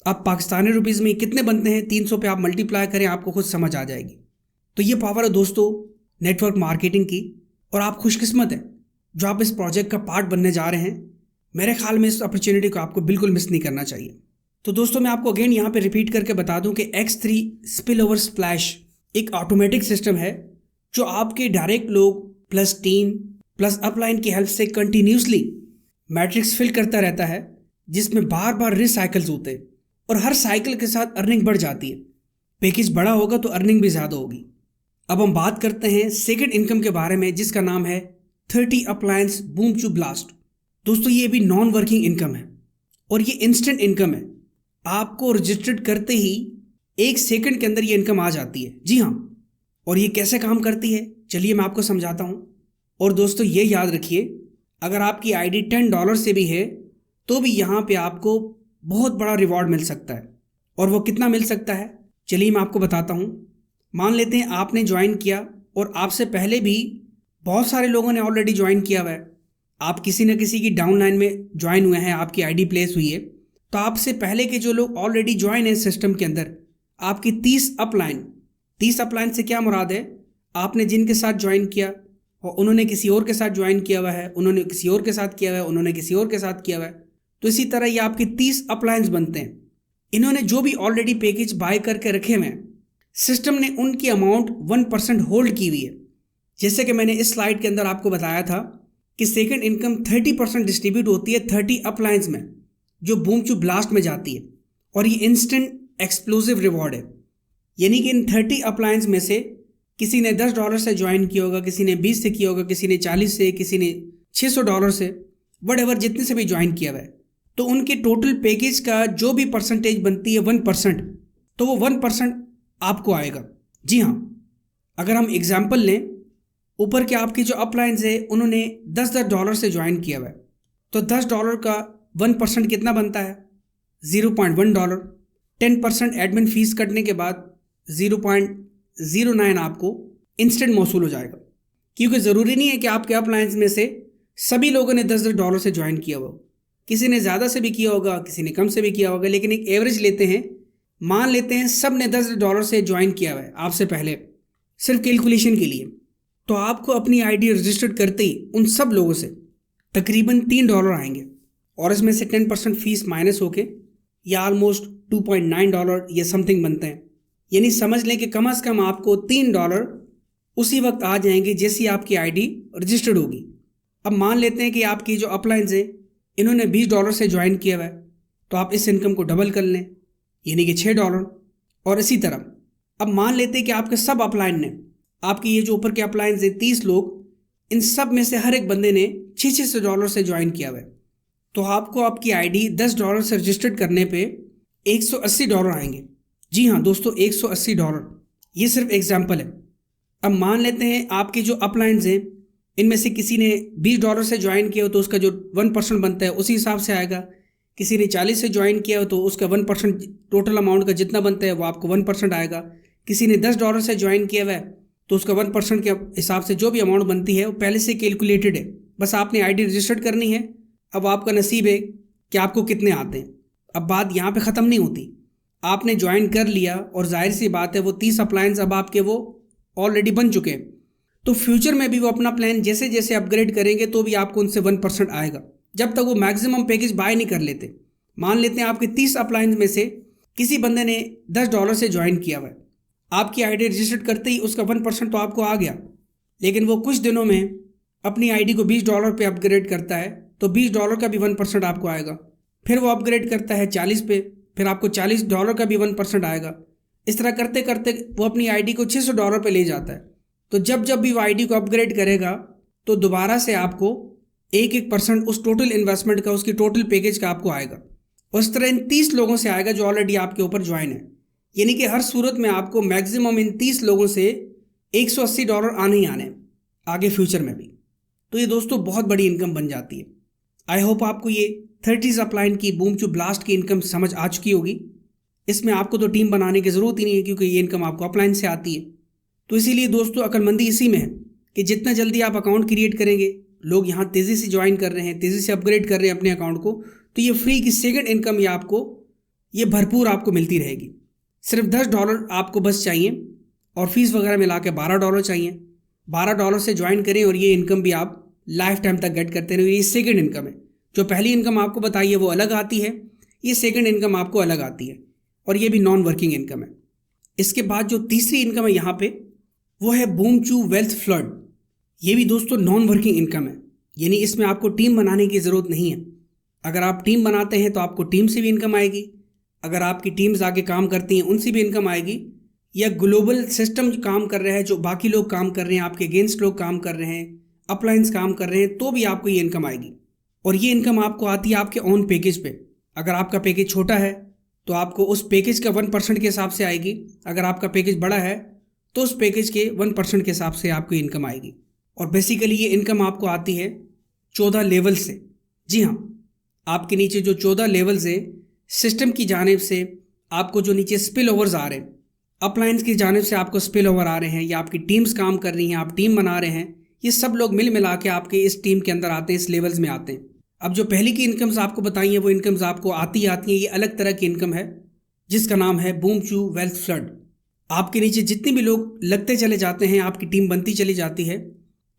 अब पाकिस्तानी रुपीज़ में कितने बनते हैं, 300 पे आप मल्टीप्लाई करें, आपको खुद समझ आ जाएगी। तो ये पावर है दोस्तों नेटवर्क मार्केटिंग की, और आप खुशकिस्मत हैं जो आप इस प्रोजेक्ट का पार्ट बनने जा रहे हैं। मेरे ख्याल में इस अपॉर्चुनिटी को आपको बिल्कुल मिस नहीं करना चाहिए। तो दोस्तों, मैं आपको अगेन यहाँ पे रिपीट करके बता दूं कि X3 स्पिल ओवर स्प्लैश एक ऑटोमेटिक सिस्टम है जो आपके डायरेक्ट लोग प्लस टीम प्लस अपलाइन की हेल्प से कंटिन्यूसली मैट्रिक्स फिल करता रहता है, जिसमें बार बार रिसाइकल्स होते हैं और हर साइकिल के साथ अर्निंग बढ़ जाती है। पैकेज बड़ा होगा तो अर्निंग भी ज़्यादा होगी। अब हम बात करते हैं सेकंड इनकम के बारे में, जिसका नाम है 30 अप्लायंस बूमचू ब्लास्ट। दोस्तों ये भी नॉन वर्किंग इनकम है और ये इंस्टेंट इनकम है। आपको रजिस्टर्ड करते ही 1 सेकंड के अंदर ये इनकम आ जाती है। जी हाँ, और ये कैसे काम करती है चलिए मैं आपको समझाता हूँ। और दोस्तों ये याद रखिए, अगर आपकी आईडी $10 से भी है तो भी यहाँ पे आपको बहुत बड़ा रिवॉर्ड मिल सकता है। और वो कितना मिल सकता है चलिए मैं आपको बताता हूँ। मान लेते हैं आपने ज्वाइन किया और आपसे पहले भी बहुत सारे लोगों ने ऑलरेडी ज्वाइन किया हुआ है। आप किसी न किसी की डाउनलाइन में ज्वाइन हुए हैं, आपकी आईडी प्लेस हुई है, तो आपसे पहले के जो लोग ऑलरेडी ज्वाइन हैं सिस्टम के अंदर, आपकी 30 अपलाइन से क्या मुराद है, आपने जिनके साथ ज्वाइन किया और उन्होंने किसी और के साथ ज्वाइन किया हुआ है, उन्होंने किसी और के साथ किया हुआ है, उन्होंने किसी और के साथ किया हुआ है, तो इसी तरह ये आपके 30 अपलाइंस बनते हैं। इन्होंने जो भी ऑलरेडी पैकेज बाय करके रखे हुए हैं, सिस्टम ने उनकी अमाउंट 1% होल्ड की हुई है। जैसे कि मैंने इस स्लाइड के अंदर आपको बताया था कि सेकंड इनकम 30% डिस्ट्रीब्यूट होती है 30 अपलाइंस में, जो बूमचू ब्लास्ट में जाती है। और ये इंस्टेंट एक्सप्लोसिव रिवॉर्ड है, यानी कि इन 30 अपलाइंस में से किसी ने $10 से ज्वाइन किया होगा, किसी ने 20 से किया होगा, किसी ने 40 से, किसी ने $600 से, वट जितने से भी ज्वाइन किया हुआ है, तो उनके टोटल पैकेज का जो भी परसेंटेज बनती है 1%, तो वो 1% आपको आएगा। जी हाँ, अगर हम एग्जाम्पल लें, ऊपर के आपके जो अपलाइंस है उन्होंने $10 से ज्वाइन किया हुआ है, तो $10 का 1% कितना बनता है, $0.1। 10% एडमिन फीस कटने के बाद 0.09 आपको इंस्टेंट मौसूल हो जाएगा। क्योंकि ज़रूरी नहीं है कि आपके अपलाइंस में से सभी लोगों ने $10 से ज्वाइन किया हुआ, किसी ने ज़्यादा से भी किया होगा, किसी ने कम से भी किया होगा, लेकिन एक एवरेज लेते हैं, मान लेते हैं सब ने $10 से ज्वाइन किया हुआ है आपसे पहले, सिर्फ कैलकुलेशन के लिए। तो आपको अपनी आईडी रजिस्टर्ड करते ही उन सब लोगों से तकरीबन $3 आएंगे, और इसमें से 10% फीस माइनस होके या ऑलमोस्ट $2.9 या समथिंग बनते हैं। यानी समझ लें कि कम से कम आपको $3 उसी वक्त आ जाएंगे जैसी आपकी आईडी रजिस्टर्ड होगी। अब मान लेते हैं कि आपकी जो अपलाइंस है इन्होंने $20 से ज्वाइन किया हुआ है, तो आप इस इनकम को डबल कर लें, यानी कि $6। और इसी तरह अब मान लेते हैं कि आपके सब अपलाइन ने, आपकी ये जो ऊपर के अपलाइंस है 30 लोग, इन सब में से हर एक बंदे ने $600 से ज्वाइन किया हुआ है, तो आपको आपकी आईडी $10 से रजिस्टर्ड करने पे $180 आएंगे। जी हाँ दोस्तों, $180। ये सिर्फ एग्जाम्पल है। अब मान लेते हैं आपके जो अपलाइंस हैं इनमें से किसी ने $20 से ज्वाइन किया हो तो उसका जो 1% बनता है उसी हिसाब से आएगा। किसी ने 40 से ज्वाइन किया हो तो उसका 1% टोटल अमाउंट का जितना बनता है वो आपको 1% आएगा। किसी ने $10 से ज्वाइन किया हुआ है तो उसका 1% के हिसाब से जो भी अमाउंट बनती है वो पहले से कैलकुलेटेड है, बस आपने आईडी रजिस्टर्ड करनी है। अब आपका नसीब है कि आपको कितने आते हैं। अब बात यहाँ पे ख़त्म नहीं होती, आपने ज्वाइन कर लिया और जाहिर सी बात है वो 30 अप्लायंस अब आपके वो ऑलरेडी बन चुके हैं, तो फ्यूचर में भी वो अपना प्लान जैसे जैसे अपग्रेड करेंगे तो भी आपको उनसे 1% आएगा, जब तक वो मैक्सिमम पैकेज बाय नहीं कर लेते। मान लेते हैं आपके 30 अप्लायंस में से किसी बंदे ने $10 से ज्वाइन किया हुआ है, आपकी आईडी रजिस्टर्ड करते ही उसका 1% तो आपको आ गया, लेकिन वो कुछ दिनों में अपनी आईडी को $20 पे अपग्रेड करता है तो $20 का भी 1% आपको आएगा। फिर वो अपग्रेड करता है 40 पे, फिर आपको $40 का भी 1% आएगा। इस तरह करते करते वो अपनी आईडी को $600 पे ले जाता है। तो जब जब भी वो आईडी को अपग्रेड करेगा तो दोबारा से आपको 1% उस टोटल इन्वेस्टमेंट का, उसकी टोटल पैकेज का आपको आएगा। उस तरह इन 30 लोगों से आएगा जो ऑलरेडी आपके ऊपर ज्वाइन है, यानी कि हर सूरत में आपको मैक्सिमम इन 30 लोगों से $180 आने ही आने आगे फ्यूचर में भी। तो ये दोस्तों बहुत बड़ी इनकम बन जाती है। आई होप आपको ये 30 अपलाइन की बूमचू ब्लास्ट की इनकम समझ आ चुकी होगी। इसमें आपको तो टीम बनाने की ज़रूरत ही नहीं है क्योंकि ये इनकम आपको अपलाइन से आती है। तो इसीलिए दोस्तों अक्लमंदी इसी में है कि जितना जल्दी आप अकाउंट क्रिएट करेंगे, लोग यहाँ तेज़ी से ज्वाइन कर रहे हैं, तेज़ी से अपग्रेड कर रहे हैं अपने अकाउंट को, तो ये फ्री की सेकंड इनकम ये आपको ये भरपूर आपको मिलती रहेगी। सिर्फ $10 आपको बस चाहिए और फीस वगैरह मिला के $12 चाहिए। $12 से ज्वाइन करें और ये इनकम भी आप लाइफ टाइम तक गेट करते रहे। ये सेकंड इनकम है। जो पहली इनकम आपको बताई है वो अलग आती है, ये सेकंड इनकम आपको अलग आती है और ये भी नॉन वर्किंग इनकम है। इसके बाद जो तीसरी इनकम है यहाँ पे वो है बूमचू वेल्थ फ्लड। ये भी दोस्तों नॉन वर्किंग इनकम है, यानी इसमें आपको टीम बनाने की ज़रूरत नहीं है। अगर आप टीम बनाते हैं तो आपको टीम से भी इनकम आएगी, अगर आपकी टीम्स आगे काम करती हैं उनसे भी इनकम आएगी, या ग्लोबल सिस्टम काम कर रहा है जो बाकी लोग काम कर रहे हैं, आपके अगेंस्ट लोग काम कर रहे हैं, अपलाइंस काम कर रहे हैं, तो भी आपको ये इनकम आएगी। और ये इनकम आपको आती है आपके ऑन पैकेज पे। अगर आपका पैकेज छोटा है तो आपको उस पैकेज का 1% के हिसाब से आएगी, अगर आपका पैकेज बड़ा है तो उस पैकेज के 1% के हिसाब से आपको इनकम आएगी। और बेसिकली ये इनकम आपको आती है 14 लेवल से। जी हाँ, आपके नीचे जो 14 लेवल्स हैं सिस्टम की जानिब से आपको जो नीचे स्पिल ओवर्स आ रहे हैं, अपलाइंस की जानिब से आपको स्पिल ओवर आ रहे हैं, या आपकी टीम्स काम कर रही हैं, आप टीम बना रहे हैं, ये सब लोग मिल मिला के आपके इस टीम के अंदर आते हैं, इस लेवल्स में आते हैं। अब जो पहली की इनकम्स आपको बताई हैं वो इनकम्स आपको आती हैं, ये अलग तरह की इनकम है जिसका नाम है बूमचू वेल्थ फ्लड। आपके नीचे जितने भी लोग लगते चले जाते हैं, आपकी टीम बनती चली जाती है,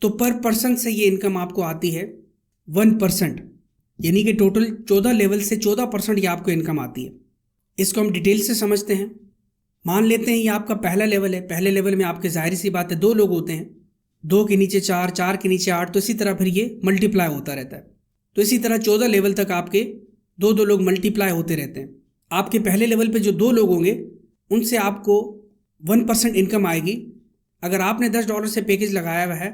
तो पर पर्सन से ये इनकम आपको आती है 1%, यानी कि टोटल 14 लेवल से 14% ये आपको इनकम आती है। इसको हम डिटेल से समझते हैं। मान लेते हैं ये आपका पहला लेवल है। पहले लेवल में आपके जाहिर सी बात है 2 लोग होते हैं, 2 के नीचे 4, 4 के नीचे 8, तो इसी तरह फिर ये मल्टीप्लाई होता रहता है। तो इसी तरह 14 लेवल तक आपके 2 लोग मल्टीप्लाई होते रहते हैं। आपके पहले लेवल पे जो 2 लोग होंगे उनसे आपको 1% इनकम आएगी। अगर आपने $10 से पैकेज लगाया हुआ है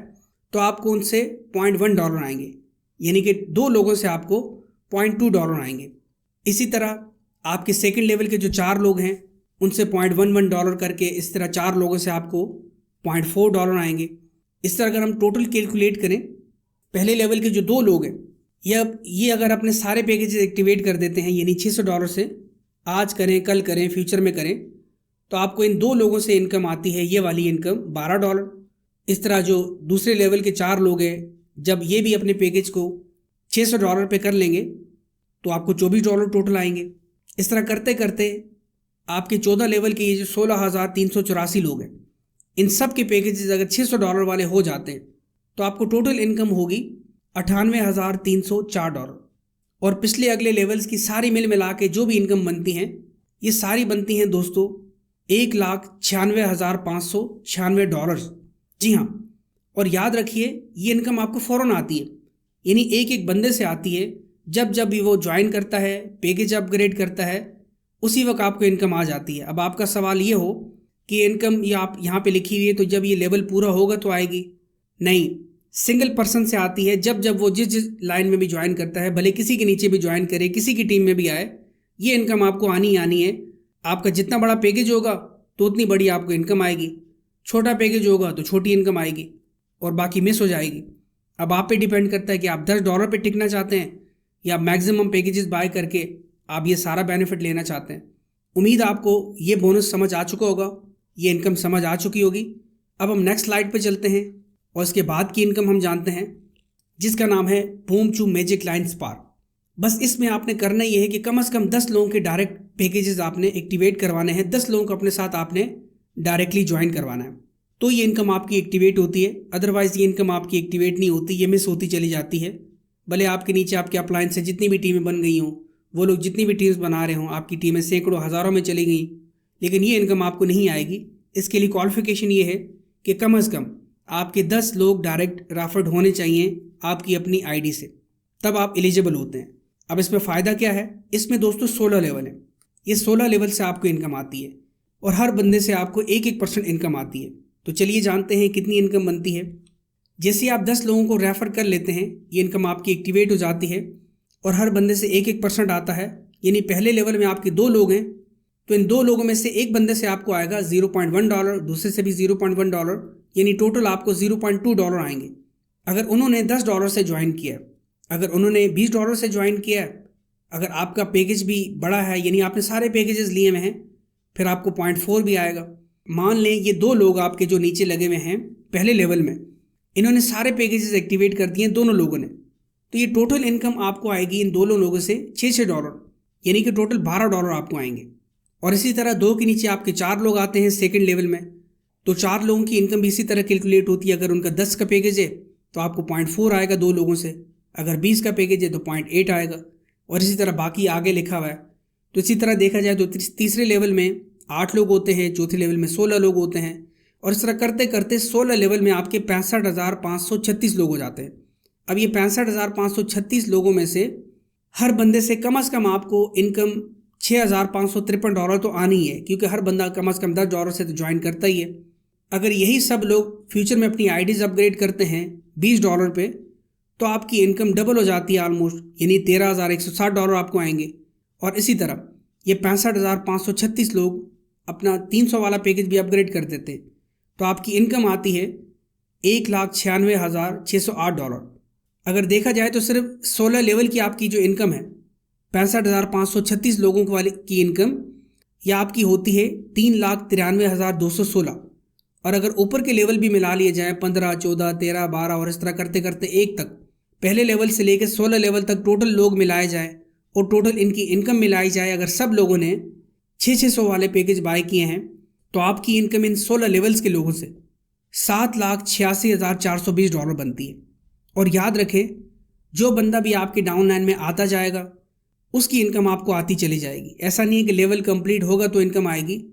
तो आपको उनसे $0.1 आएंगे, यानी कि 2 लोगों से आपको $0.2 आएंगे। इसी तरह आपके सेकंड लेवल के जो 4 लोग हैं उनसे $0.11 करके इस तरह 4 लोगों से आपको $0.4 आएंगे। इस तरह अगर हम टोटल कैलकुलेट करें, पहले लेवल के जो 2 लोग हैं ये अगर अपने सारे पैकेजेस एक्टिवेट कर देते हैं, यानी $600 से आज करें, कल करें, फ्यूचर में करें, तो आपको इन 2 लोगों से इनकम आती है ये वाली इनकम $12। इस तरह जो दूसरे लेवल के 4 लोग हैं जब ये भी अपने पैकेज को $600 पे कर लेंगे तो आपको $24 टोटल आएंगे। इस तरह करते करते आपके 14 लेवल के ये जो 16,384 लोग हैं, इन सब के पैकेजेस अगर $600 वाले हो जाते हैं तो आपको टोटल इनकम होगी $98,304। और पिछले अगले लेवल्स की सारी मिल मिला के जो भी इनकम बनती हैं ये सारी बनती हैं दोस्तों $1,96,596। जी हाँ, और याद रखिए ये इनकम आपको फ़ौरन आती है, यानी एक बंदे से आती है। जब भी वो ज्वाइन करता है, पैकेज अपग्रेड करता है, उसी वक्त आपको इनकम आ जाती है। अब आपका सवाल ये हो कि इनकम ये आप यहाँ पे लिखी हुई है तो जब ये लेवल पूरा होगा तो आएगी? नहीं, सिंगल पर्सन से आती है। जब वो जिस लाइन में भी ज्वाइन करता है, भले किसी के नीचे भी ज्वाइन करे, किसी की टीम में भी आए, ये इनकम आपको आनी है। आपका जितना बड़ा पैकेज होगा तो उतनी बड़ी आपको इनकम आएगी, छोटा पैकेज होगा तो छोटी इनकम आएगी और बाकी मिस हो जाएगी। अब आप पे डिपेंड करता है कि आप $10 पे टिकना चाहते हैं या मैक्सिमम पैकेजेस बाय करके आप ये सारा बेनिफिट लेना चाहते हैं। उम्मीद आपको ये बोनस समझ आ चुका होगा, ये इनकम समझ आ चुकी होगी। अब हम नेक्स्ट स्लाइड पे चलते हैं और इसके बाद की इनकम हम जानते हैं जिसका नाम है बूमचू मैजिक लाइन स्पार्क। बस इसमें आपने करना ये है कि कम से कम 10 लोगों के डायरेक्ट पैकेजेस आपने एक्टिवेट करवाने हैं, 10 लोगों को अपने साथ आपने डायरेक्टली ज्वाइन करवाना है, तो ये इनकम आपकी एक्टिवेट होती है। अदरवाइज़ ये इनकम आपकी एक्टिवेट नहीं होती, ये मिस होती चली जाती है। भले आपके नीचे आपके अप्लायंस से जितनी भी टीमें बन गई हों, वो लोग जितनी भी टीम्स बना रहे हों, आपकी टीमें सैकड़ों हज़ारों में चली गई, लेकिन ये इनकम आपको नहीं आएगी। इसके लिए क्वालिफिकेशन ये है कि कम से कम आपके 10 लोग डायरेक्ट रेफर्ड होने चाहिए आपकी अपनी आईडी से, तब आप एलिजिबल होते हैं। अब इसमें फ़ायदा क्या है? इसमें दोस्तों 16 लेवल है। ये 16 लेवल से आपको इनकम आती है और हर बंदे से आपको 1% इनकम आती है। तो चलिए जानते हैं कितनी इनकम बनती है। जैसे आप 10 लोगों को रेफ़र कर लेते हैं, ये इनकम आपकी एक्टिवेट हो जाती है और हर बंदे से 1% आता है। यानी पहले लेवल में आपके 2 लोग हैं तो इन 2 लोगों में से एक बंदे से आपको आएगा $0.1, दूसरे से भी $0.1, यानी टोटल आपको $0.2 आएंगे। अगर उन्होंने $10 से ज्वाइन किया, अगर उन्होंने $20 से ज्वाइन किया, अगर आपका पैकेज भी बड़ा है, यानी आपने सारे पैकेजेस लिए हुए हैं, फिर आपको 0.4 भी आएगा। मान लें ये 2 लोग आपके जो नीचे लगे हुए हैं पहले लेवल में, इन्होंने सारे पैकेजेस एक्टिवेट कर दिए दोनों लोगों ने, तो ये टोटल इनकम आपको आएगी इन दोनों लोगों से $6, यानी कि टोटल $12 आपको आएंगे। और इसी तरह 2 के नीचे आपके 4 लोग आते हैं सेकंड लेवल में, तो 4 लोगों की इनकम भी इसी तरह कैलकुलेट होती है। अगर उनका 10 का पैकेज है तो आपको 0.4 आएगा 2 लोगों से, अगर 20 का पैकेज है तो 0.8 आएगा, और इसी तरह बाकी आगे लिखा हुआ है। तो इसी तरह देखा जाए तो तीसरे लेवल में 8 लोग होते हैं, चौथे लेवल में 16 लोग होते हैं, और इस तरह करते करते 16 लेवल में आपके 65,536 लोग हो जाते हैं। अब ये 65,536 लोगों में से हर बंदे से कम आपको इनकम $6,553 तो आनी ही है, क्योंकि हर बंदा कम से कम $10 से तो ज्वाइन करता ही है। अगर यही सब लोग फ्यूचर में अपनी आईडीज अपग्रेड करते हैं $20 पे, तो आपकी इनकम डबल हो जाती है ऑलमोस्ट, यानी $13,160 आपको आएंगे। और इसी तरह ये 65,536 लोग अपना 300 वाला पैकेज भी अपग्रेड कर देते, तो आपकी इनकम आती है $1,96,608। अगर देखा जाए तो सिर्फ 16 लेवल की आपकी जो इनकम है, 65,536 लोगों वाली की इनकम, यह आपकी होती है 3,93,216। और अगर ऊपर के लेवल भी मिला लिए जाए 15, 14, 13, 12 और इस तरह करते करते 1 तक, पहले लेवल से लेकर 16 लेवल तक टोटल लोग मिलाए जाए और टोटल इनकी इनकम मिलाई जाए, अगर सब लोगों ने 600 वाले पैकेज बाय किए हैं, तो आपकी इनकम इन 16 लेवल्स के लोगों से $7,86,420 बनती है। और याद रखें, जो बंदा भी आपके डाउनलाइन में आता जाएगा उसकी इनकम आपको आती चली जाएगी। ऐसा नहीं है कि लेवल कंप्लीट होगा तो इनकम आएगी।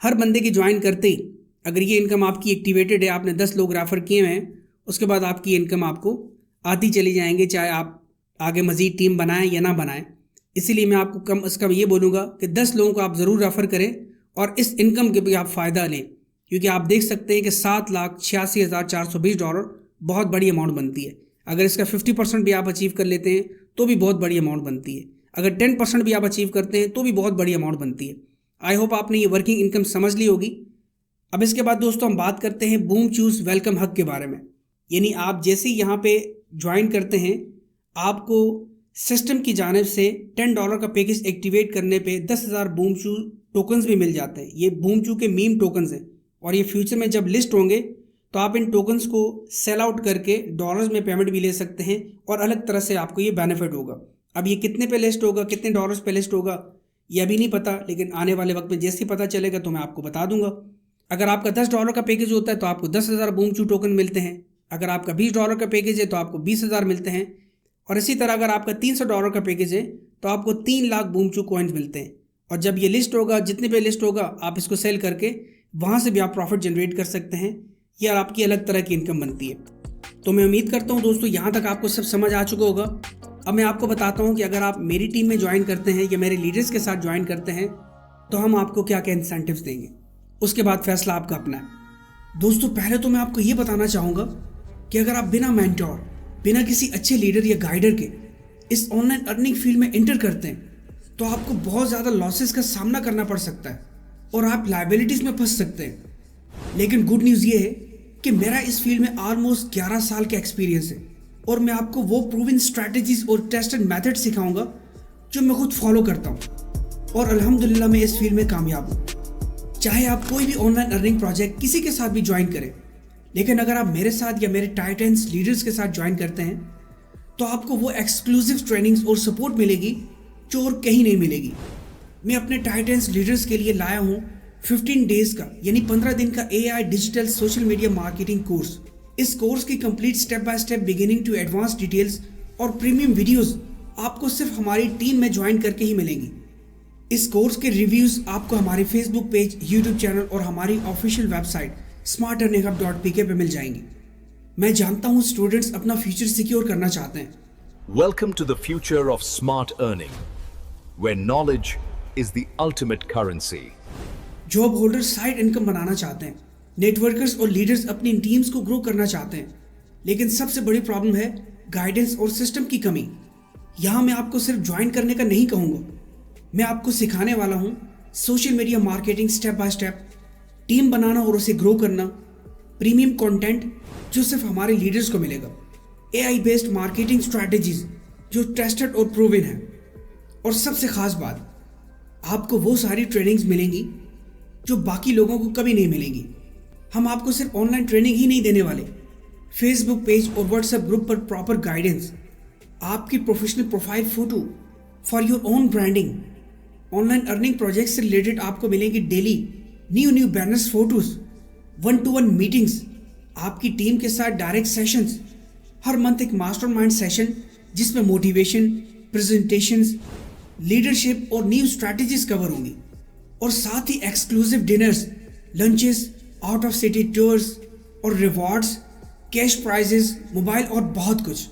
हर बंदे की ज्वाइन करते ही अगर ये इनकम आपकी एक्टिवेटेड है, आपने 10 लोग रेफर किए हैं, उसके बाद आपकी इनकम आपको आती चली जाएंगे, चाहे आप आगे मज़ीद टीम बनाएं या ना बनाएं। इसीलिए मैं आपको कम से कम ये बोलूँगा कि 10 लोगों को आप ज़रूर रेफ़र करें और इस इनकम के भी आप फ़ायदा लें, क्योंकि आप देख सकते हैं कि $7,86,420 बहुत बड़ी अमाउंट बनती है। अगर इसका 50% भी आप अचीव कर लेते हैं तो भी बहुत बड़ी अमाउंट बनती है। अगर 10% भी आप अचीव करते हैं तो भी बहुत बड़ी अमाउंट बनती है। आई होप आपने ये वर्किंग इनकम समझ ली होगी। अब इसके बाद दोस्तों हम बात करते हैं बूम चूज़ वेलकम हक के बारे में। यानी आप जैसे ही यहाँ पे ज्वाइन करते हैं, आपको सिस्टम की जानिब से $10 का पैकेज एक्टिवेट करने पे 10,000 बूम चू टोकन्स भी मिल जाते हैं। ये बूम चू के मीम टोकन्स हैं और ये फ्यूचर में जब लिस्ट होंगे तो आप इन टोकन्स को सेल आउट करके डॉलर्स में पेमेंट भी ले सकते हैं और अलग तरह से आपको ये बेनिफिट होगा। अब ये कितने पे लिस्ट होगा, कितने डॉलर्स पे लिस्ट होगा, ये अभी नहीं पता, लेकिन आने वाले वक्त में जैसे ही पता चलेगा तो मैं आपको बता दूंगा। अगर आपका $10 का पैकेज होता है तो आपको 10,000 बूम चू टोकन मिलते हैं। अगर आपका $20 का पैकेज है तो आपको 20,000 मिलते हैं। और इसी तरह अगर आपका $300 का पैकेज है तो आपको 3 लाख बूम चू कॉइन्स मिलते हैं। और जब ये लिस्ट होगा, जितने पे लिस्ट होगा, आप इसको सेल करके वहाँ से भी आप प्रॉफिट जनरेट कर सकते हैं। यह आपकी अलग तरह की इनकम बनती है। तो मैं उम्मीद करता हूँ दोस्तों यहाँ तक आपको सब समझ आ चुका होगा। अब मैं आपको बताता हूँ कि अगर आप मेरी टीम में ज्वाइन करते हैं या मेरे लीडर्स के साथ ज्वाइन करते हैं तो हम आपको क्या क्या इंसेंटिव्स देंगे। उसके बाद फैसला आपका अपना है। दोस्तों पहले तो मैं आपको ये बताना चाहूँगा कि अगर आप बिना मेंटोर, बिना किसी अच्छे लीडर या गाइडर के इस ऑनलाइन अर्निंग फील्ड में एंटर करते हैं तो आपको बहुत ज़्यादा लॉसेस का सामना करना पड़ सकता है और आप लायबिलिटीज़ में फंस सकते हैं। लेकिन गुड न्यूज़ ये है कि मेरा इस फील्ड में ऑलमोस्ट 11 साल का एक्सपीरियंस है और मैं आपको वो प्रूवन स्ट्रैटेजीज और टेस्टेड मेथड सिखाऊंगा जो मैं खुद फॉलो करता हूँ और अल्हम्दुलिल्लाह मैं इस फील्ड में कामयाब हूँ। चाहे आप कोई भी ऑनलाइन अर्निंग प्रोजेक्ट किसी के साथ भी ज्वाइन करें, लेकिन अगर आप मेरे साथ या मेरे टाइटन्स लीडर्स के साथ ज्वाइन करते हैं तो आपको वो एक्सक्लूसिव ट्रेनिंग्स और सपोर्ट मिलेगी जो और कहीं नहीं मिलेगी। मैं अपने टाइटन्स लीडर्स के लिए लाया हूँ 15 डेज का यानी 15 दिन का AI digital social media marketing course. इस कोर्स की complete step by step beginning to advance details और प्रीमियम वीडियोस आपको सिर्फ हमारी टीम में ज्वाइन करके ही मिलेंगी। इस कोर्स के रिव्यूज आपको हमारे फेसबुक पेज, यूट्यूब चैनल और हमारी ऑफिशियल वेबसाइट smartearninghub.pk पे मिल जाएंगी। मैं जानता हूँ स्टूडेंट्स अपना फ्यूचर सिक्योर करना चाहते हैं। Welcome to the future of smart earning, where knowledge is the ultimate currency. Job holders side income बनाना चाहते हैं, नेटवर्कर्स और लीडर्स अपनी टीम्स को ग्रो करना चाहते हैं, लेकिन सबसे बड़ी प्रॉब्लम है गाइडेंस और सिस्टम की कमी। यहाँ मैं आपको सिर्फ ज्वाइन करने का नहीं कहूँगा, मैं आपको सिखाने वाला हूँ social media marketing step by step, team बनाना और उसे ग्रो करना, प्रीमियम कंटेंट जो सिर्फ हमारे लीडर्स को मिलेगा, AI बेस्ड मार्केटिंग स्ट्रैटेजीज जो टेस्टेड और प्रूवन है, और सबसे खास बात, आपको वो सारी ट्रेनिंग्स मिलेंगी जो बाकी लोगों को कभी नहीं मिलेंगी। हम आपको सिर्फ ऑनलाइन ट्रेनिंग ही नहीं देने वाले, फेसबुक पेज और व्हाट्सएप ग्रुप पर प्रॉपर गाइडेंस, आपकी professional profile photo for your own branding, online earning project से रिलेटेड आपको मिलेंगी daily new banners, photos, 1-to-1 meetings, आपकी टीम के साथ डायरेक्ट सेशंस, हर मंथ एक मास्टरमाइंड सेशन जिसमें मोटिवेशन, प्रेजेंटेशंस, लीडरशिप और न्यू स्ट्रैटेजीज कवर होंगी। और साथ ही exclusive dinners, lunches, out of city tours और रिवॉर्ड्स, कैश प्राइजेस, मोबाइल और बहुत कुछ।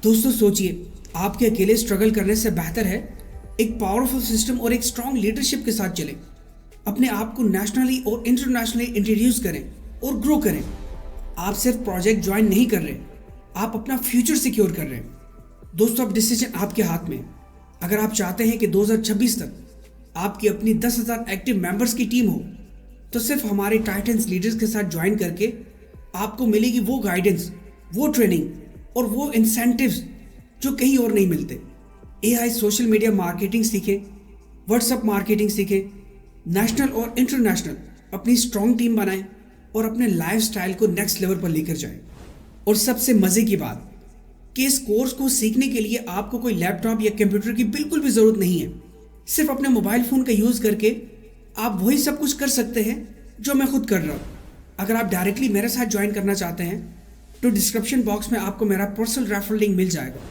दोस्तों सोचिए, आपके अकेले स्ट्रगल करने से बेहतर है एक पावरफुल सिस्टम और एक स्ट्रॉन्ग लीडरशिप के साथ चलें। अपने आप को नेशनली और इंटरनेशनली इंट्रोड्यूस करें और ग्रो करें। आप सिर्फ प्रोजेक्ट ज्वाइन नहीं कर रहे, आप अपना फ्यूचर सिक्योर कर रहे हैं। दोस्तों, अब डिसीजन आपके हाथ में है। अगर आप चाहते हैं कि 2026 तक आपकी अपनी 10,000 एक्टिव मेंबर्स की टीम हो, तो सिर्फ हमारे टाइटन्स लीडर्स के साथ ज्वाइन करके आपको मिलेगी वो गाइडेंस, वो ट्रेनिंग और वो इंसेंटिव्स जो कहीं और नहीं मिलते। AI सोशल मीडिया मार्केटिंग सीखें, व्हाट्सएप मार्केटिंग सीखें, नेशनल और इंटरनेशनल अपनी स्ट्रॉन्ग टीम बनाएं और अपने लाइफस्टाइल को नेक्स्ट लेवल पर लेकर जाएं। और सबसे मजे की बात कि इस कोर्स को सीखने के लिए आपको कोई लैपटॉप या कंप्यूटर की बिल्कुल भी जरूरत नहीं है। सिर्फ अपने मोबाइल फोन का यूज करके आप वही सब कुछ कर सकते हैं जो मैं खुद कर रहा हूँ। अगर आप डायरेक्टली मेरे साथ ज्वाइन करना चाहते हैं तो डिस्क्रिप्शन बॉक्स में आपको मेरा पर्सनल रेफरल लिंक मिल जाएगा।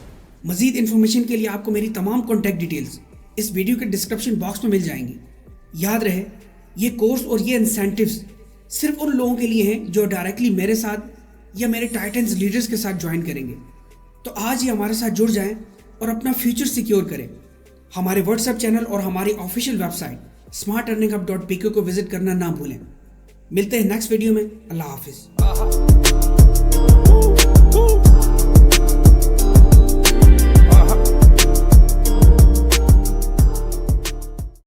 मजीद इन्फॉर्मेशन के लिए आपको मेरी तमाम कॉन्टैक्ट डिटेल्स इस वीडियो के डिस्क्रिप्शन बॉक्स में मिल जाएंगी। याद रहे, ये कोर्स और ये इंसेंटिव्स सिर्फ उन लोगों के लिए हैं जो डायरेक्टली मेरे साथ या मेरे टाइटन्स लीडर्स के साथ ज्वाइन करेंगे। तो आज ही हमारे साथ जुड़ जाएं और अपना फ्यूचर सिक्योर करें। हमारे व्हाट्सएप चैनल और हमारी ऑफिशियल वेबसाइट smartearninghub.pk को विजिट करना ना भूलें। मिलते हैं नेक्स्ट वीडियो में। अल्लाह हाफिज।